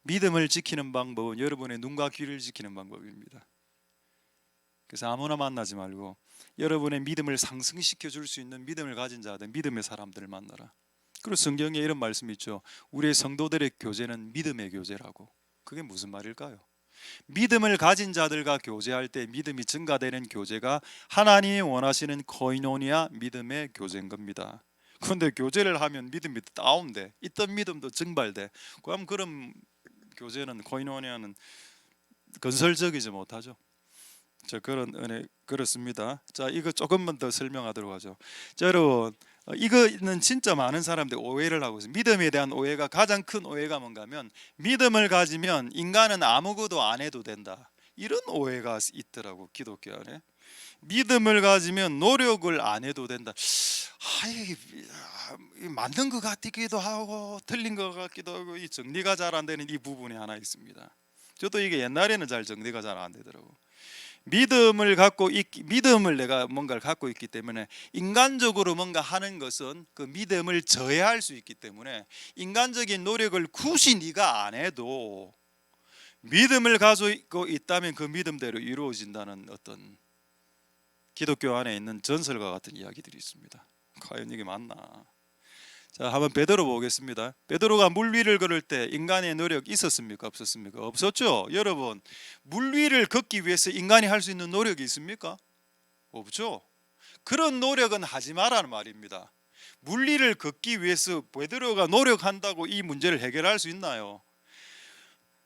믿음을 지키는 방법은 여러분의 눈과 귀를 지키는 방법입니다. 그래서 아무나 만나지 말고 여러분의 믿음을 상승시켜 줄 수 있는 믿음을 가진 자들, 믿음의 사람들을 만나라. 그리고 성경에 이런 말씀이 있죠. 우리의 성도들의 교제는 믿음의 교제라고. 그게 무슨 말일까요? 믿음을 가진 자들과 교제할 때 믿음이 증가되는 교제가 하나님이 원하시는 코이노니아 믿음의 교제인 겁니다. 그런데 교제를 하면 믿음이 다운돼, 있던 믿음도 증발돼. 그럼 그런 교제는, 코이노니아는 건설적이지 못하죠. 자, 그런 은혜 그렇습니다. 자, 이거 조금만 더 설명하도록 하죠. 자, 여러분, 이거는 진짜 많은 사람들이 오해를 하고 있어요. 믿음에 대한 오해가, 가장 큰 오해가 뭔가 하면, 믿음을 가지면 인간은 아무것도 안 해도 된다, 이런 오해가 있더라고, 기독교 안에. 믿음을 가지면 노력을 안 해도 된다. 이게 맞는 것 같기도 하고 틀린 것 같기도 하고, 이 정리가 잘 안 되는 이 부분이 하나 있습니다. 저도 이게 옛날에는 잘 정리가 잘 안 되더라고. 믿음을 내가 뭔가를 갖고 있기 때문에, 인간적으로 뭔가 하는 것은 그 믿음을 저해할 수 있기 때문에, 인간적인 노력을 굳이 네가 안 해도 믿음을 가지고 있다면 그 믿음대로 이루어진다는 어떤 기독교 안에 있는 전설과 같은 이야기들이 있습니다. 과연 이게 맞나? 자, 한번 베드로 보겠습니다. 베드로가 물 위를 걸을 때 인간의 노력 있었습니까? 없었습니까? 없었죠. 여러분, 물 위를 걷기 위해서 인간이 할 수 있는 노력이 있습니까? 없죠. 그런 노력은 하지 마라는 말입니다. 물 위를 걷기 위해서 베드로가 노력한다고 이 문제를 해결할 수 있나요?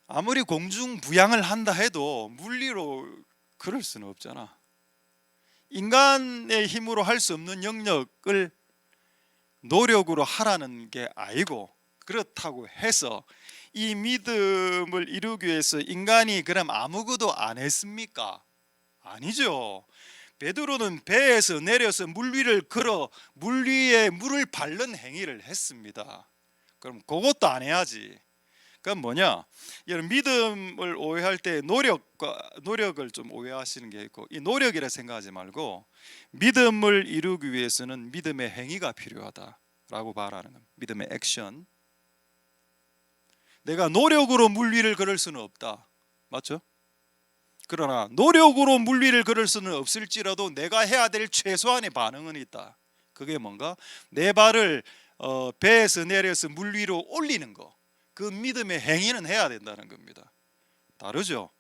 아무리 공중부양을 한다 해도 물 위로 걸을 수는 없잖아. 인간의 힘으로 할 수 없는 영역을 노력으로 하라는 게 아니고, 그렇다고 해서 이 믿음을 이루기 위해서 인간이 그럼 아무것도 안 했습니까? 아니죠. 베드로는 배에서 내려서 물 위를 걸어 물 위에 물을 밟는 행위를 했습니다. 그럼 그것도 안 해야지. 그건 뭐냐? 여러분 믿음을 오해할 때 노력을 좀 오해하시는 게 있고, 이 노력이라 생각하지 말고 믿음을 이루기 위해서는 믿음의 행위가 필요하다라고 말하는 겁니다. 믿음의 액션. 내가 노력으로 물 위를 걸을 수는 없다. 맞죠? 그러나 노력으로 물 위를 걸을 수는 없을지라도 내가 해야 될 최소한의 반응은 있다. 그게 뭔가? 내 발을 배에서 내려서 물 위로 올리는 거. 그 믿음의 행위는 해야 된다는 겁니다. 다르죠?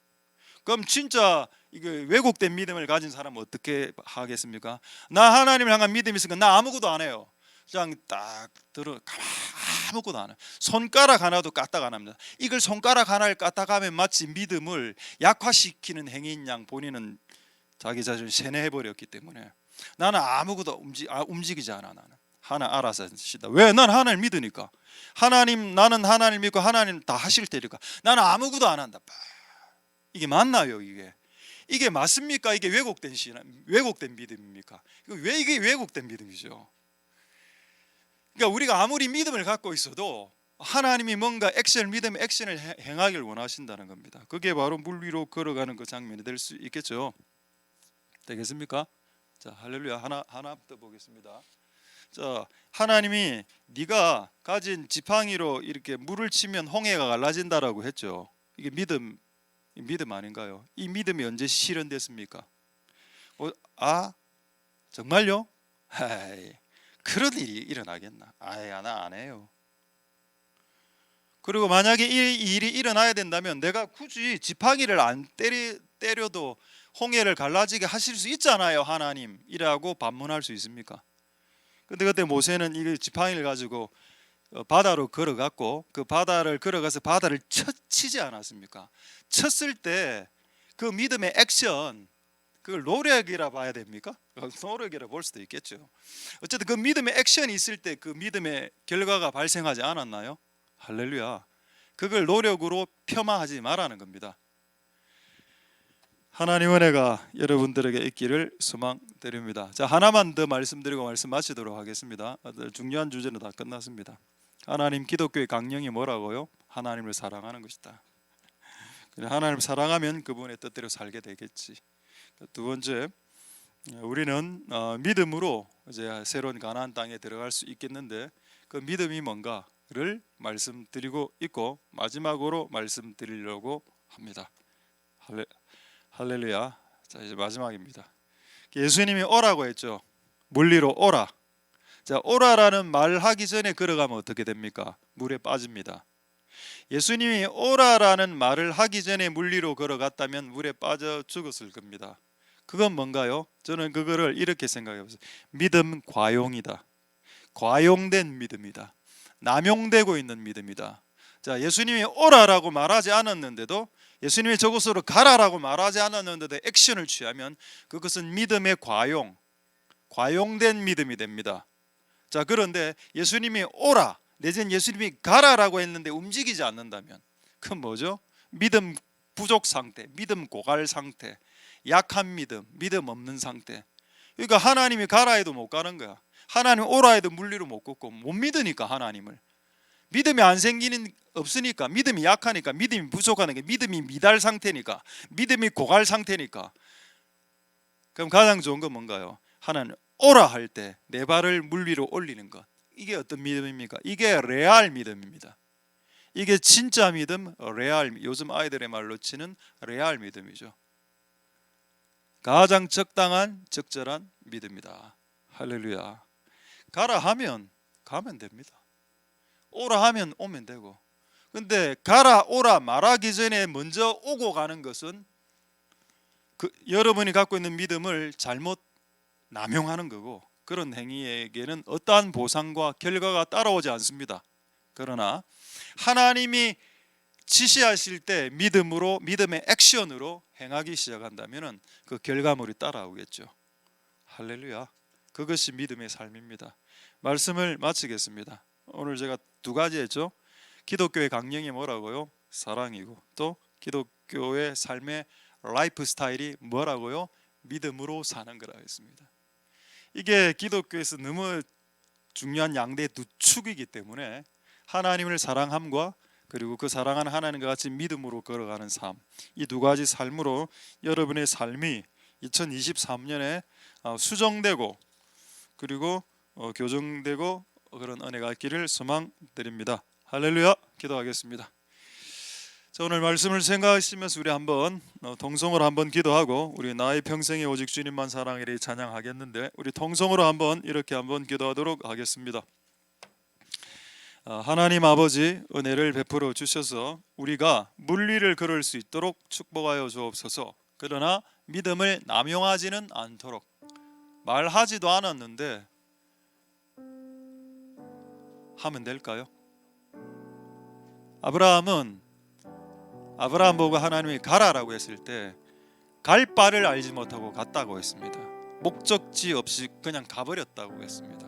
그럼 진짜 이게 왜곡된 믿음을 가진 사람은 어떻게 하겠습니까? 나 하나님을 향한 믿음이 있으니까 나 아무것도 안 해요. 그냥 딱 들어 아무것도 안 해요. 손가락 하나도 까딱 안 합니다. 이걸 손가락 하나를 까딱하면 마치 믿음을 약화시키는 행위인 양 본인은 자기 자신을 세뇌해버렸기 때문에 나는 아무것도 움직이지 않아. 나는 하나 알아서 하시다. 왜? 난 하나님을 믿으니까. 나는 하나님을 믿고 하나님 다 하실 테니까 나는 아무것도 안 한다. 이게 맞나요? 이게 맞습니까? 이게 왜곡된 믿음입니까? 왜 이게 왜곡된 믿음이죠? 그러니까 우리가 아무리 믿음을 갖고 있어도 하나님이 뭔가 믿음의 액션을 행하길 원하신다는 겁니다. 그게 바로 물 위로 걸어가는 그 장면이 될 수 있겠죠. 되겠습니까? 자, 할렐루야. 하나 더 보겠습니다. 자, 하나님이 네가 가진 지팡이로 이렇게 물을 치면 홍해가 갈라진다라고 했죠. 이게 믿음 아닌가요? 이 믿음이 언제 실현됐습니까? 정말요? 그런 일이 일어나겠나? 나 안 해요. 그리고 만약에 이 일이 일어나야 된다면 내가 굳이 지팡이를 안 때려도 홍해를 갈라지게 하실 수 있잖아요, 하나님이라고 반문할 수 있습니까? 근데 그때 모세는 이 지팡이를 가지고 바다로 걸어갔고 그 바다를 걸어가서 바다를 치지 않았습니까? 쳤을 때 그 믿음의 액션, 그걸 노력이라 봐야 됩니까? 노력이라 볼 수도 있겠죠. 어쨌든 그 믿음의 액션이 있을 때 그 믿음의 결과가 발생하지 않았나요? 할렐루야. 그걸 노력으로 폄하하지 말라는 겁니다. 하나님 은혜가 여러분들에게 있기를 소망드립니다. 자, 하나만 더 말씀드리고 말씀 마치도록 하겠습니다. 중요한 주제는 다 끝났습니다. 하나님 기독교의 강령이 뭐라고요? 하나님을 사랑하는 것이다. 하나님을 사랑하면 그분의 뜻대로 살게 되겠지. 두 번째, 우리는 믿음으로 이제 새로운 가나안 땅에 들어갈 수 있겠는데 그 믿음이 뭔가를 말씀드리고 있고 마지막으로 말씀드리려고 합니다. 할렐루야. 자, 이제 마지막입니다. 예수님이 오라고 했죠. 물리로 오라. 자, 오라라는 말 하기 전에 걸어가면 어떻게 됩니까? 물에 빠집니다. 예수님이 오라라는 말을 하기 전에 물리로 걸어갔다면 물에 빠져 죽었을 겁니다. 그건 뭔가요? 저는 그거를 이렇게 생각해 보세요. 믿음 과용이다. 과용된 믿음이다. 남용되고 있는 믿음이다. 자, 예수님이 오라라고 말하지 않았는데도, 예수님이 저곳으로 가라라고 말하지 않았는데도 액션을 취하면 그것은 믿음의 과용된 믿음이 됩니다. 자, 그런데 예수님이 오라 내지는 예수님이 가라라고 했는데 움직이지 않는다면 그건 뭐죠? 믿음 부족 상태, 믿음 고갈 상태, 약한 믿음 없는 상태. 그러니까 하나님이 가라 해도 못 가는 거야. 하나님 오라 해도 물리로 못 걷고, 못 믿으니까 하나님을. 믿음이 안 생기는 없으니까, 믿음이 약하니까, 믿음이 부족하니까, 믿음이 미달 상태니까, 믿음이 고갈 상태니까. 그럼 가장 좋은 건 뭔가요? 하나님 오라 할 때 내 발을 물 위로 올리는 것. 이게 어떤 믿음입니까? 이게 레알 믿음입니다. 이게 진짜 믿음, 요즘 아이들의 말로 치는 레알 믿음이죠. 가장 적절한 믿음이다. 할렐루야. 가라 하면 가면 됩니다. 오라 하면 오면 되고. 근데 가라 오라 말하기 전에 먼저 오고 가는 것은 여러분이 갖고 있는 믿음을 잘못 남용하는 거고, 그런 행위에게는 어떠한 보상과 결과가 따라오지 않습니다. 그러나 하나님이 지시하실 때 믿음의 액션으로 행하기 시작한다면 그 결과물이 따라오겠죠. 할렐루야. 그것이 믿음의 삶입니다. 말씀을 마치겠습니다. 오늘 제가 두 가지 했죠. 기독교의 강령이 뭐라고요? 사랑이고, 또 기독교의 삶의 라이프 스타일이 뭐라고요? 믿음으로 사는 거라고 했습니다. 이게 기독교에서 너무 중요한 양대 두 축이기 때문에 하나님을 사랑함과 그리고 그 사랑하는 하나님과 같이 믿음으로 걸어가는 삶, 이 두 가지 삶으로 여러분의 삶이 2023년에 수정되고 그리고 교정되고 그런 은혜가 있기를 소망드립니다. 할렐루야. 기도하겠습니다. 자, 오늘 말씀을 생각하시면서 우리 한번 통성으로 한번 기도하고 우리 나의 평생에 오직 주님만 사랑하리 찬양하겠는데 우리 통성으로 한번 이렇게 한번 기도하도록 하겠습니다. 하나님 아버지, 은혜를 베풀어 주셔서 우리가 물리를 걸을 수 있도록 축복하여 주옵소서. 그러나 믿음을 남용하지는 않도록. 말하지도 않았는데 하면 될까요? 아브라함 보고 하나님이 가라라고 했을 때 갈 바를 알지 못하고 갔다고 했습니다. 목적지 없이 그냥 가버렸다고 했습니다.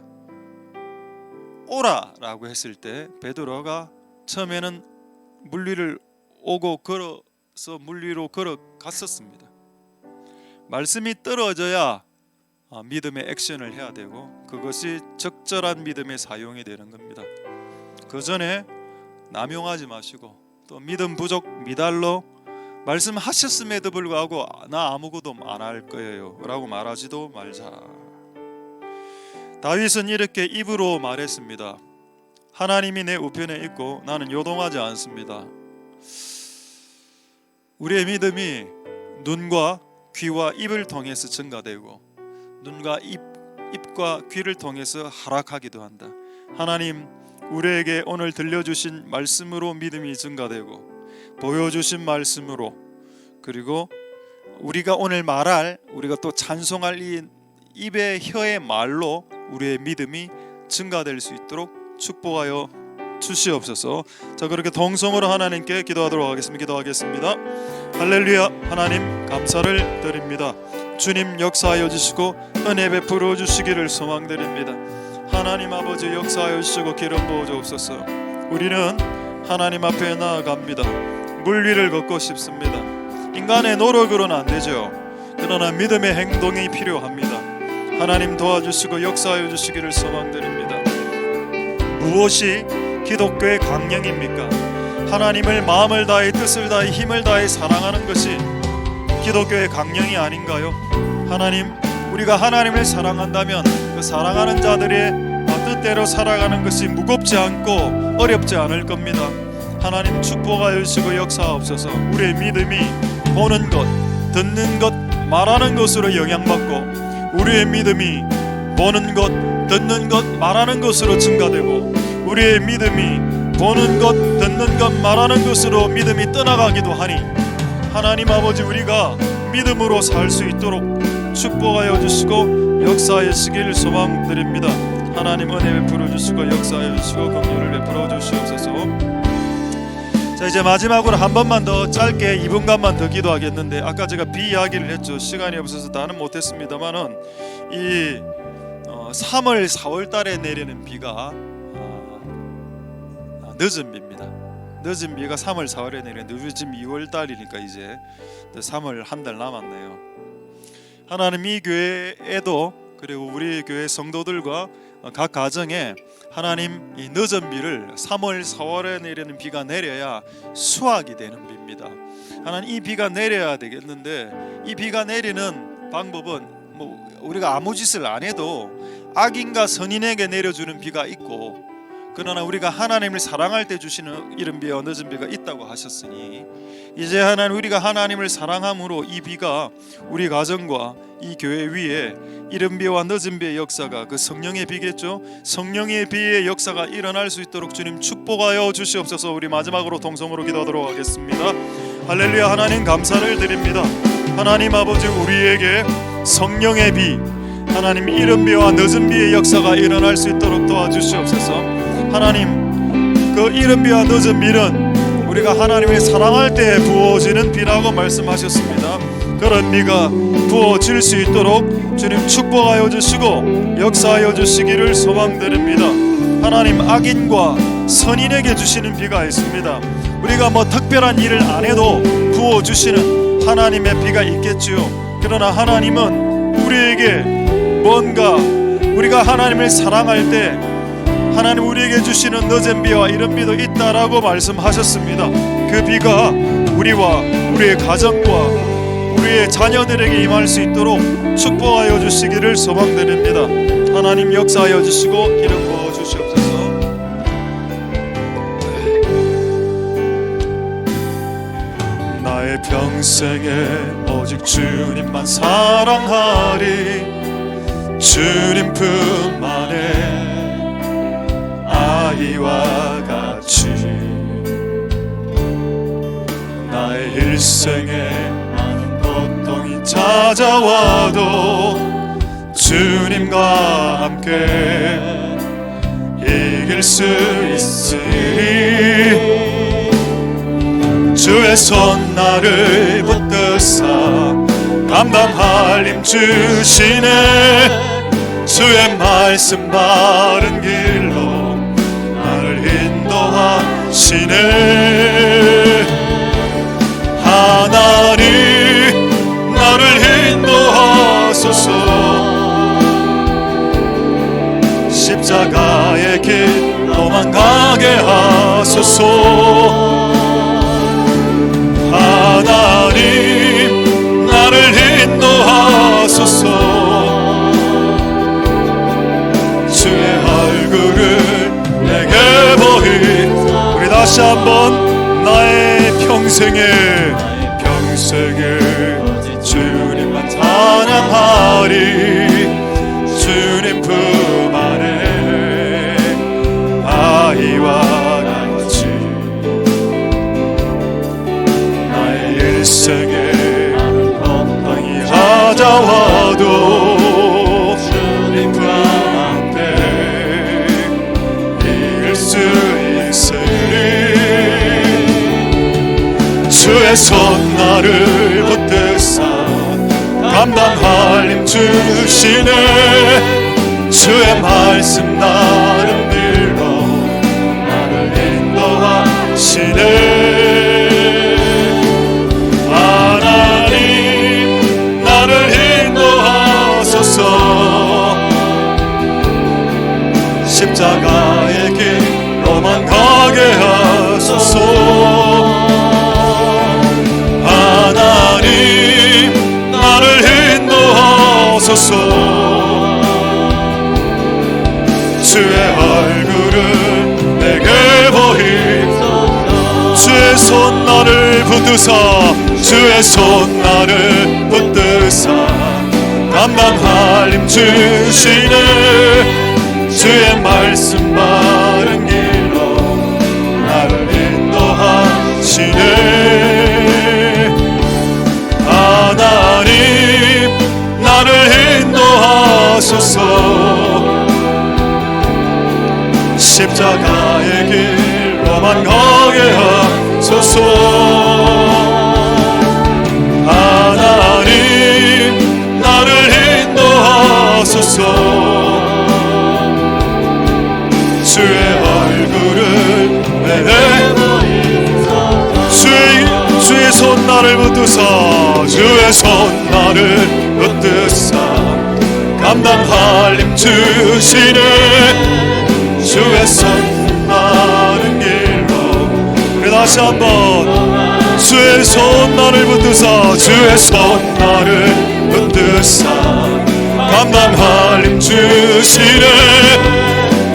오라라고 했을 때 베드로가 처음에는 물리를 오고 걸어서 물리로 걸어갔었습니다. 말씀이 떨어져야 믿음의 액션을 해야 되고 그것이 적절한 믿음의 사용이 되는 겁니다. 그 전에 남용하지 마시고 또 믿음 부족 미달로 말씀하셨음에도 불구하고 나 아무것도 안 할 거예요 라고 말하지도 말자. 다윗은 이렇게 입으로 말했습니다. 하나님이 내 우편에 있고 나는 요동하지 않습니다. 우리의 믿음이 눈과 귀와 입을 통해서 증가되고 눈과 입과 귀를 통해서 하락하기도 한다. 하나님, 우리에게 오늘 들려주신 말씀으로 믿음이 증가되고 보여주신 말씀으로 그리고 우리가 오늘 말할 우리가 또 찬송할 이 입의 혀의 말로 우리의 믿음이 증가될 수 있도록 축복하여 주시옵소서. 자, 그렇게 동성으로 하나님께 기도하도록 하겠습니다. 기도하겠습니다. 할렐루야. 하나님 감사를 드립니다. 주님 역사하여 주시고 은혜 베풀어 주시기를 소망드립니다. 하나님 아버지 역사하여 주시고 기름 부어 주옵소서. 우리는 하나님 앞에 나아갑니다. 물리를 걷고 싶습니다. 인간의 노력으로는 안 되죠. 그러나 믿음의 행동이 필요합니다. 하나님 도와주시고 역사하여 주시기를 소망드립니다. 무엇이 기독교의 강령입니까? 하나님을 마음을 다해 뜻을 다해 힘을 다해 사랑하는 것이 기독교의 강령이 아닌가요? 하나님, 우리가 하나님을 사랑한다면 그 사랑하는 자들의 뜻대로 살아가는 것이 무겁지 않고 어렵지 않을 겁니다. 하나님 축복하여 주시고 역사하옵소서. 우리의 믿음이 보는 것, 듣는 것, 말하는 것으로 영향받고 우리의 믿음이 보는 것, 듣는 것, 말하는 것으로 증가되고 우리의 믿음이 보는 것, 듣는 것, 말하는 것으로 믿음이 떠나가기도 하니 하나님 아버지 우리가 믿음으로 살 수 있도록 축복하여 주시고 역사하여 주시길 소망드립니다. 하나님 은혜 베풀어 주시고 역사하여 주시고 긍휼을 베풀어 주시옵소서. 자, 이제 마지막으로 한 번만 더 짧게 2분간만 더 기도하겠는데 아까 제가 비 이야기를 했죠. 시간이 없어서 다는 못했습니다만은 이 3월 4월 달에 내리는 비가 늦은 비입니다. 늦은 비가 3월 4월에 내리는데 지금 2월 달이니까 이제 3월 한 달 남았네요. 하나님 이 교회에도 그리고 우리 교회 성도들과 각 가정에 하나님 이 늦은 비를 3월 4월에 내리는 비가 내려야 수확이 되는 비입니다. 하나님 이 비가 내려야 되겠는데 이 비가 내리는 방법은 우리가 아무 짓을 안 해도 악인과 선인에게 내려주는 비가 있고 그러나 우리가 하나님을 사랑할 때 주시는 이른 비와 늦은 비가 있다고 하셨으니 이제 하나님 우리가 하나님을 사랑함으로 이 비가 우리 가정과 이 교회 위에 이른 비와 늦은 비의 역사가 그 성령의 비겠죠. 성령의 비의 역사가 일어날 수 있도록 주님 축복하여 주시옵소서. 우리 마지막으로 동성으로 기도하도록 하겠습니다. 할렐루야. 하나님 감사를 드립니다. 하나님 아버지 우리에게 성령의 비 하나님 이른 비와 늦은 비의 역사가 일어날 수 있도록 도와주시옵소서. 하나님 그 이른 비와 늦은 비는 우리가 하나님을 사랑할 때 부어지는 비라고 말씀하셨습니다. 그런 비가 부어질 수 있도록 주님 축복하여 주시고 역사하여 주시기를 소망드립니다. 하나님 악인과 선인에게 주시는 비가 있습니다. 우리가 특별한 일을 안 해도 부어주시는 하나님의 비가 있겠지요. 그러나 하나님은 우리에게 뭔가 우리가 하나님을 사랑할 때 하나님 우리에게 주시는 늦은 비와 이른 비도 있다라고 말씀하셨습니다. 그 비가 우리와 우리의 가정과 우리의 자녀들에게 임할 수 있도록 축복하여 주시기를 소망드립니다. 하나님 역사하여 주시고 기름 부어 주시옵소서. 나의 평생에 오직 주님만 사랑하리. 주님 품 안에 아이와 같이 나의 일생에 많은 고통이 찾아와도 주님과 함께 이길 수 있으리. 주의 손 나를 붙드사 감당할 힘 주시네. 주의 말씀 바른 길로 나를 인도하시네. 하나님 나를 인도하소서. 십자가의 길로만 가게 하소서. 하나님 나를 인도하소서. 주의 얼굴을 내게 보이. 우리 다시 한번 나의 평생에 주님만 찬양하리. 주님 품 안에 아이와 같이 나의 일생에 고통이 찾아와도 주님과 함께 이길 수 있으리. 주의 손 나를 붙드사 감당할 힘 주시네. 주의 말씀 나름 길로 나를 인도하시네. 하나님 나를 인도하소서. 십자가의 길로만 가게 하소서. 하나님 나를 인도하소서. 주의 얼굴을 내게 보이. 주의 손 나를 붙드사 주의 손 나를 붙드사 감당할 힘 주시네. 주의 말씀 바른 길로 나를 인도하시네. 하나님 나를 인도하소서. 십자가의 길로만 가게 하소서. 하나님 나를 인도하소서. 주의 얼굴을 주의 손 나를 붙드사 주의 손 나를 붙드사 감당할 힘 주시네. 주의 손 나른 길로. 우리 다시 한번 주의 손 나를 붙드사 주의 손 나를 붙드사 감당할 힘 주시네.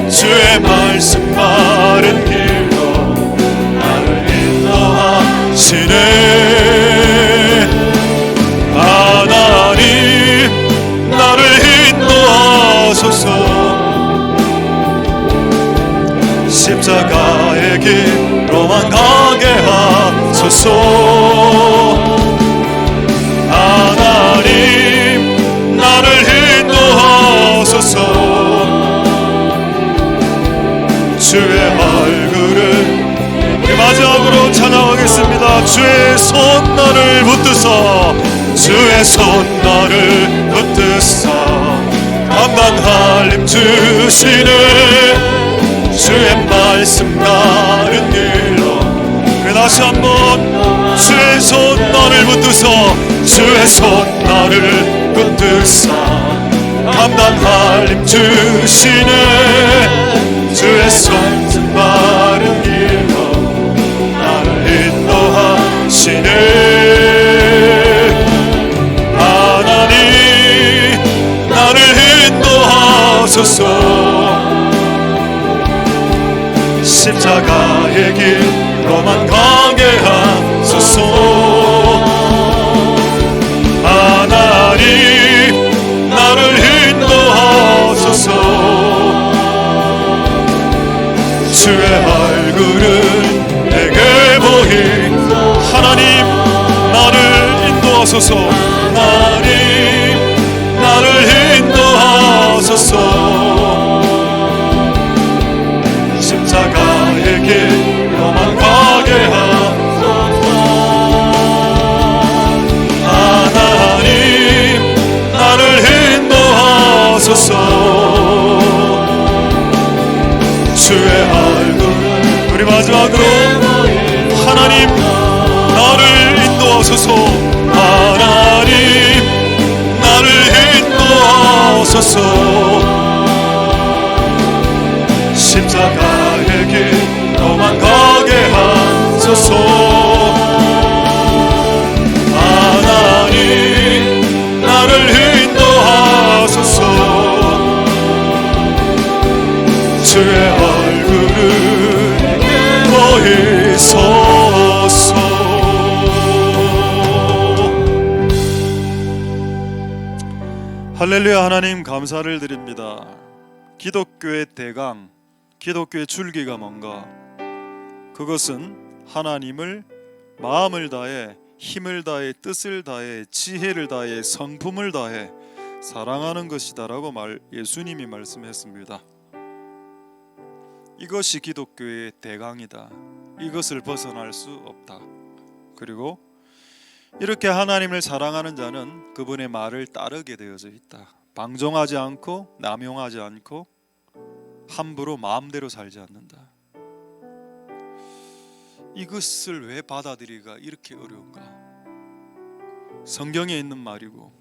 주의 말씀 바른 길로 나를 인도하시네. 하나님 나를 인도하소서. 십자가의 길로만 가게 하소서. 하나님 나를 인도하소서. 주의 얼굴을 우리 마지막으로 찬양하겠습니다. 주의 손 나를 붙드사 주의 손 나를 붙드사 감당할 힘 주시네. 주의 말씀 다른 길로. 다시 한번 주의 손 나를 붙드사 주의 손 나를 붙드사 감당할 힘 주시네. 주의 손 바른 길로 나를 인도하시네. 하나님 나를 인도하소서. 십자가의 길로만 가게 하소서. 하나님 나를 인도하소서. 주의 얼굴을 내게 보이. 하나님 나를 인도하소서. 하나님 나를 인도하소서. 십자가의 길로만 가게 하소서. 하나님 나를 인도하소서. 주의 얼굴. 우리 마지막으로 하나님 나를 인도하소서. 하나님 나를 인도하소서. 십자가의 길로만 가게 하소서. 하나님 나를 인도하소서. 주의 얼굴을 보이소서. 할렐루야. 하나님 감사를 드립니다. 기독교의 대강, 기독교의 줄기가 뭔가? 그것은 하나님을 마음을 다해, 힘을 다해, 뜻을 다해, 지혜를 다해, 성품을 다해 사랑하는 것이다라고 예수님이 말씀했습니다. 이것이 기독교의 대강이다. 이것을 벗어날 수 없다. 그리고 이렇게 하나님을 사랑하는 자는 그분의 말을 따르게 되어져 있다. 방종하지 않고 남용하지 않고 함부로 마음대로 살지 않는다. 이것을 왜 받아들이기가 이렇게 어려운가? 성경에 있는 말이고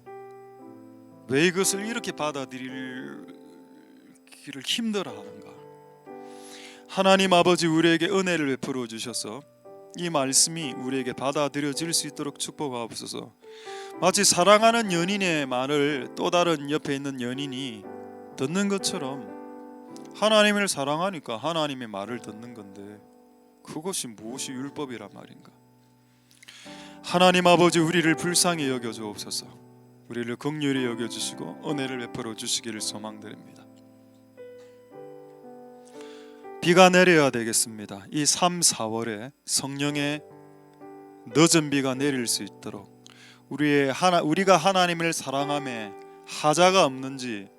왜 이것을 이렇게 받아들이기를 힘들어하는가? 하나님 아버지 우리에게 은혜를 베풀어 주셔서 이 말씀이 우리에게 받아들여질 수 있도록 축복하옵소서. 마치 사랑하는 연인의 말을 또 다른 옆에 있는 연인이 듣는 것처럼 하나님을 사랑하니까 하나님의 말을 듣는 건데 그것이 무엇이 율법이란 말인가? 하나님 아버지 우리를 불쌍히 여겨 주옵소서. 우리를 긍휼히 여겨 주시고 은혜를 베풀어 주시기를 소망드립니다. 비가 내려야 되겠습니다. 이 3, 4월에 성령의 늦은 비가 내릴 수 있도록 우리가 하나님을 사랑함에 하자가 없는지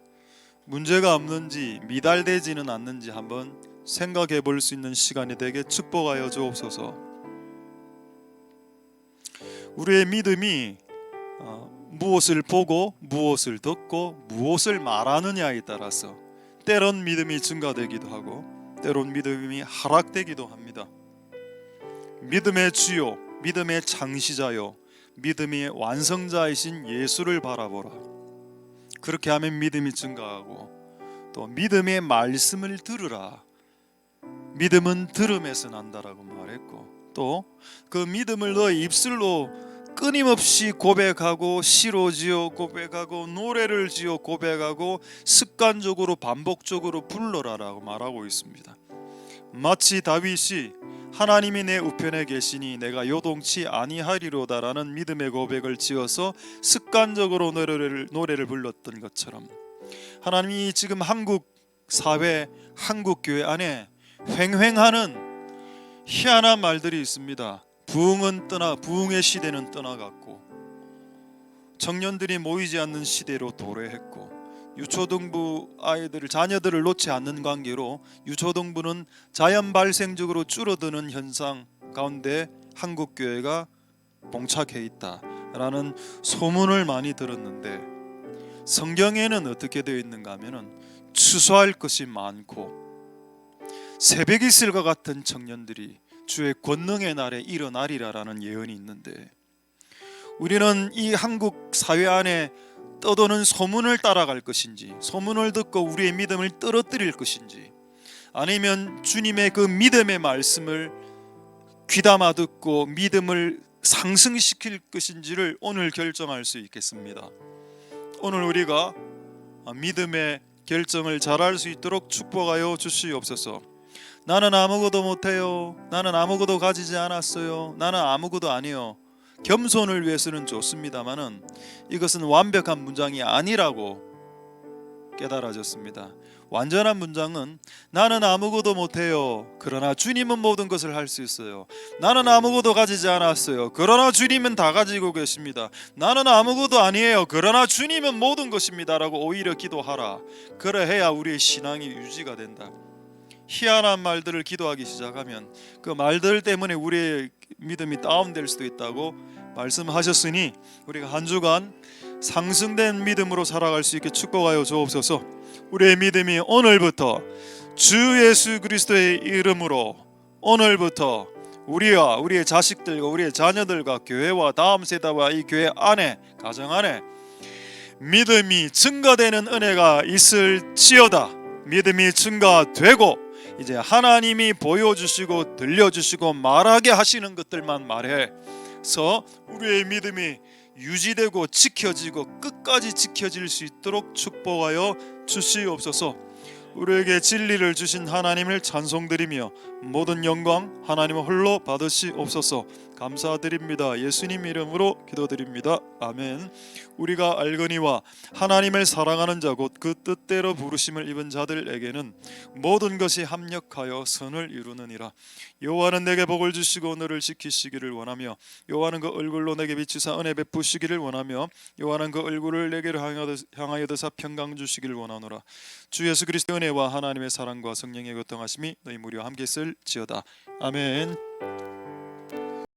문제가 없는지 미달되지는 않는지 한번 생각해 볼 수 있는 시간이 되게 축복하여 주옵소서. 우리의 믿음이 무엇을 보고 무엇을 듣고 무엇을 말하느냐에 따라서 때론 믿음이 증가되기도 하고 때론 믿음이 하락되기도 합니다. 믿음의 주요, 믿음의 창시자요, 믿음의 완성자이신 예수를 바라보라. 그렇게 하면 믿음이 증가하고 또 믿음의 말씀을 들으라. 믿음은 들음에서 난다라고 말했고 또 그 믿음을 너의 입술로 끊임없이 고백하고 시로 지어 고백하고 노래를 지어 고백하고 습관적으로 반복적으로 불러라라고 말하고 있습니다. 마치 다윗이 하나님이 내 우편에 계시니 내가 요동치 아니하리로다라는 믿음의 고백을 지어서 습관적으로 노래를 불렀던 것처럼 하나님이 지금 한국 사회, 한국 교회 안에 횡행하는 희한한 말들이 있습니다. 부흥의 시대는 떠나갔고 청년들이 모이지 않는 시대로 도래했고 유초등부 자녀들을 놓지 않는 관계로 유초등부는 자연 발생적으로 줄어드는 현상 가운데 한국교회가 봉착해 있다라는 소문을 많이 들었는데 성경에는 어떻게 되어 있는가 하면은 추수할 것이 많고 새벽이 있을과 같은 청년들이 주의 권능의 날에 일어나리라라는 예언이 있는데 우리는 이 한국 사회 안에 떠도는 소문을 따라갈 것인지 소문을 듣고 우리의 믿음을 떨어뜨릴 것인지 아니면 주님의 그 믿음의 말씀을 귀담아 듣고 믿음을 상승시킬 것인지를 오늘 결정할 수 있겠습니다. 오늘 우리가 믿음의 결정을 잘할 수 있도록 축복하여 주시옵소서. 나는 아무것도 못해요. 나는 아무것도 가지지 않았어요. 나는 아무것도 아니요. 겸손을 위해서는 좋습니다만은 이것은 완벽한 문장이 아니라고 깨달아졌습니다. 완전한 문장은 나는 아무것도 못해요. 그러나 주님은 모든 것을 할 수 있어요. 나는 아무것도 가지지 않았어요. 그러나 주님은 다 가지고 계십니다. 나는 아무것도 아니에요. 그러나 주님은 모든 것입니다. 라고 오히려 기도하라. 그래야 우리의 신앙이 유지가 된다. 희한한 말들을 기도하기 시작하면 그 말들 때문에 우리의 믿음이 다운될 수도 있다고 말씀하셨으니 우리가 한 주간 상승된 믿음으로 살아갈 수 있게 축복하여 주옵소서. 우리의 믿음이 오늘부터 주 예수 그리스도의 이름으로 오늘부터 우리와 우리의 자식들과 우리의 자녀들과 교회와 다음 세대와 이 교회 안에 가정 안에 믿음이 증가되는 은혜가 있을지어다. 믿음이 증가되고 이제 하나님이 보여주시고 들려주시고 말하게 하시는 것들만 말해서 우리의 믿음이 유지되고 지켜지고 끝까지 지켜질 수 있도록 축복하여 주시옵소서. 우리에게 진리를 주신 하나님을 찬송드리며 모든 영광 하나님 홀로 받으시옵소서. 감사드립니다. 예수님 이름으로 기도드립니다. 아멘. 우리가 알거니와 하나님을 사랑하는 자 곧 그 뜻대로 부르심을 입은 자들에게는 모든 것이 합력하여 선을 이루느니라. 여호와는 내게 복을 주시고 너를 지키시기를 원하며 여호와는 그 얼굴로 내게 비추사 은혜 베푸시기를 원하며 여호와는 그 얼굴을 내게로 향하여 드사 평강 주시기를 원하노라. 주 예수 그리스도의 은혜와 하나님의 사랑과 성령의 교통하심이 너희 무리와 함께 있을지어다. 아멘.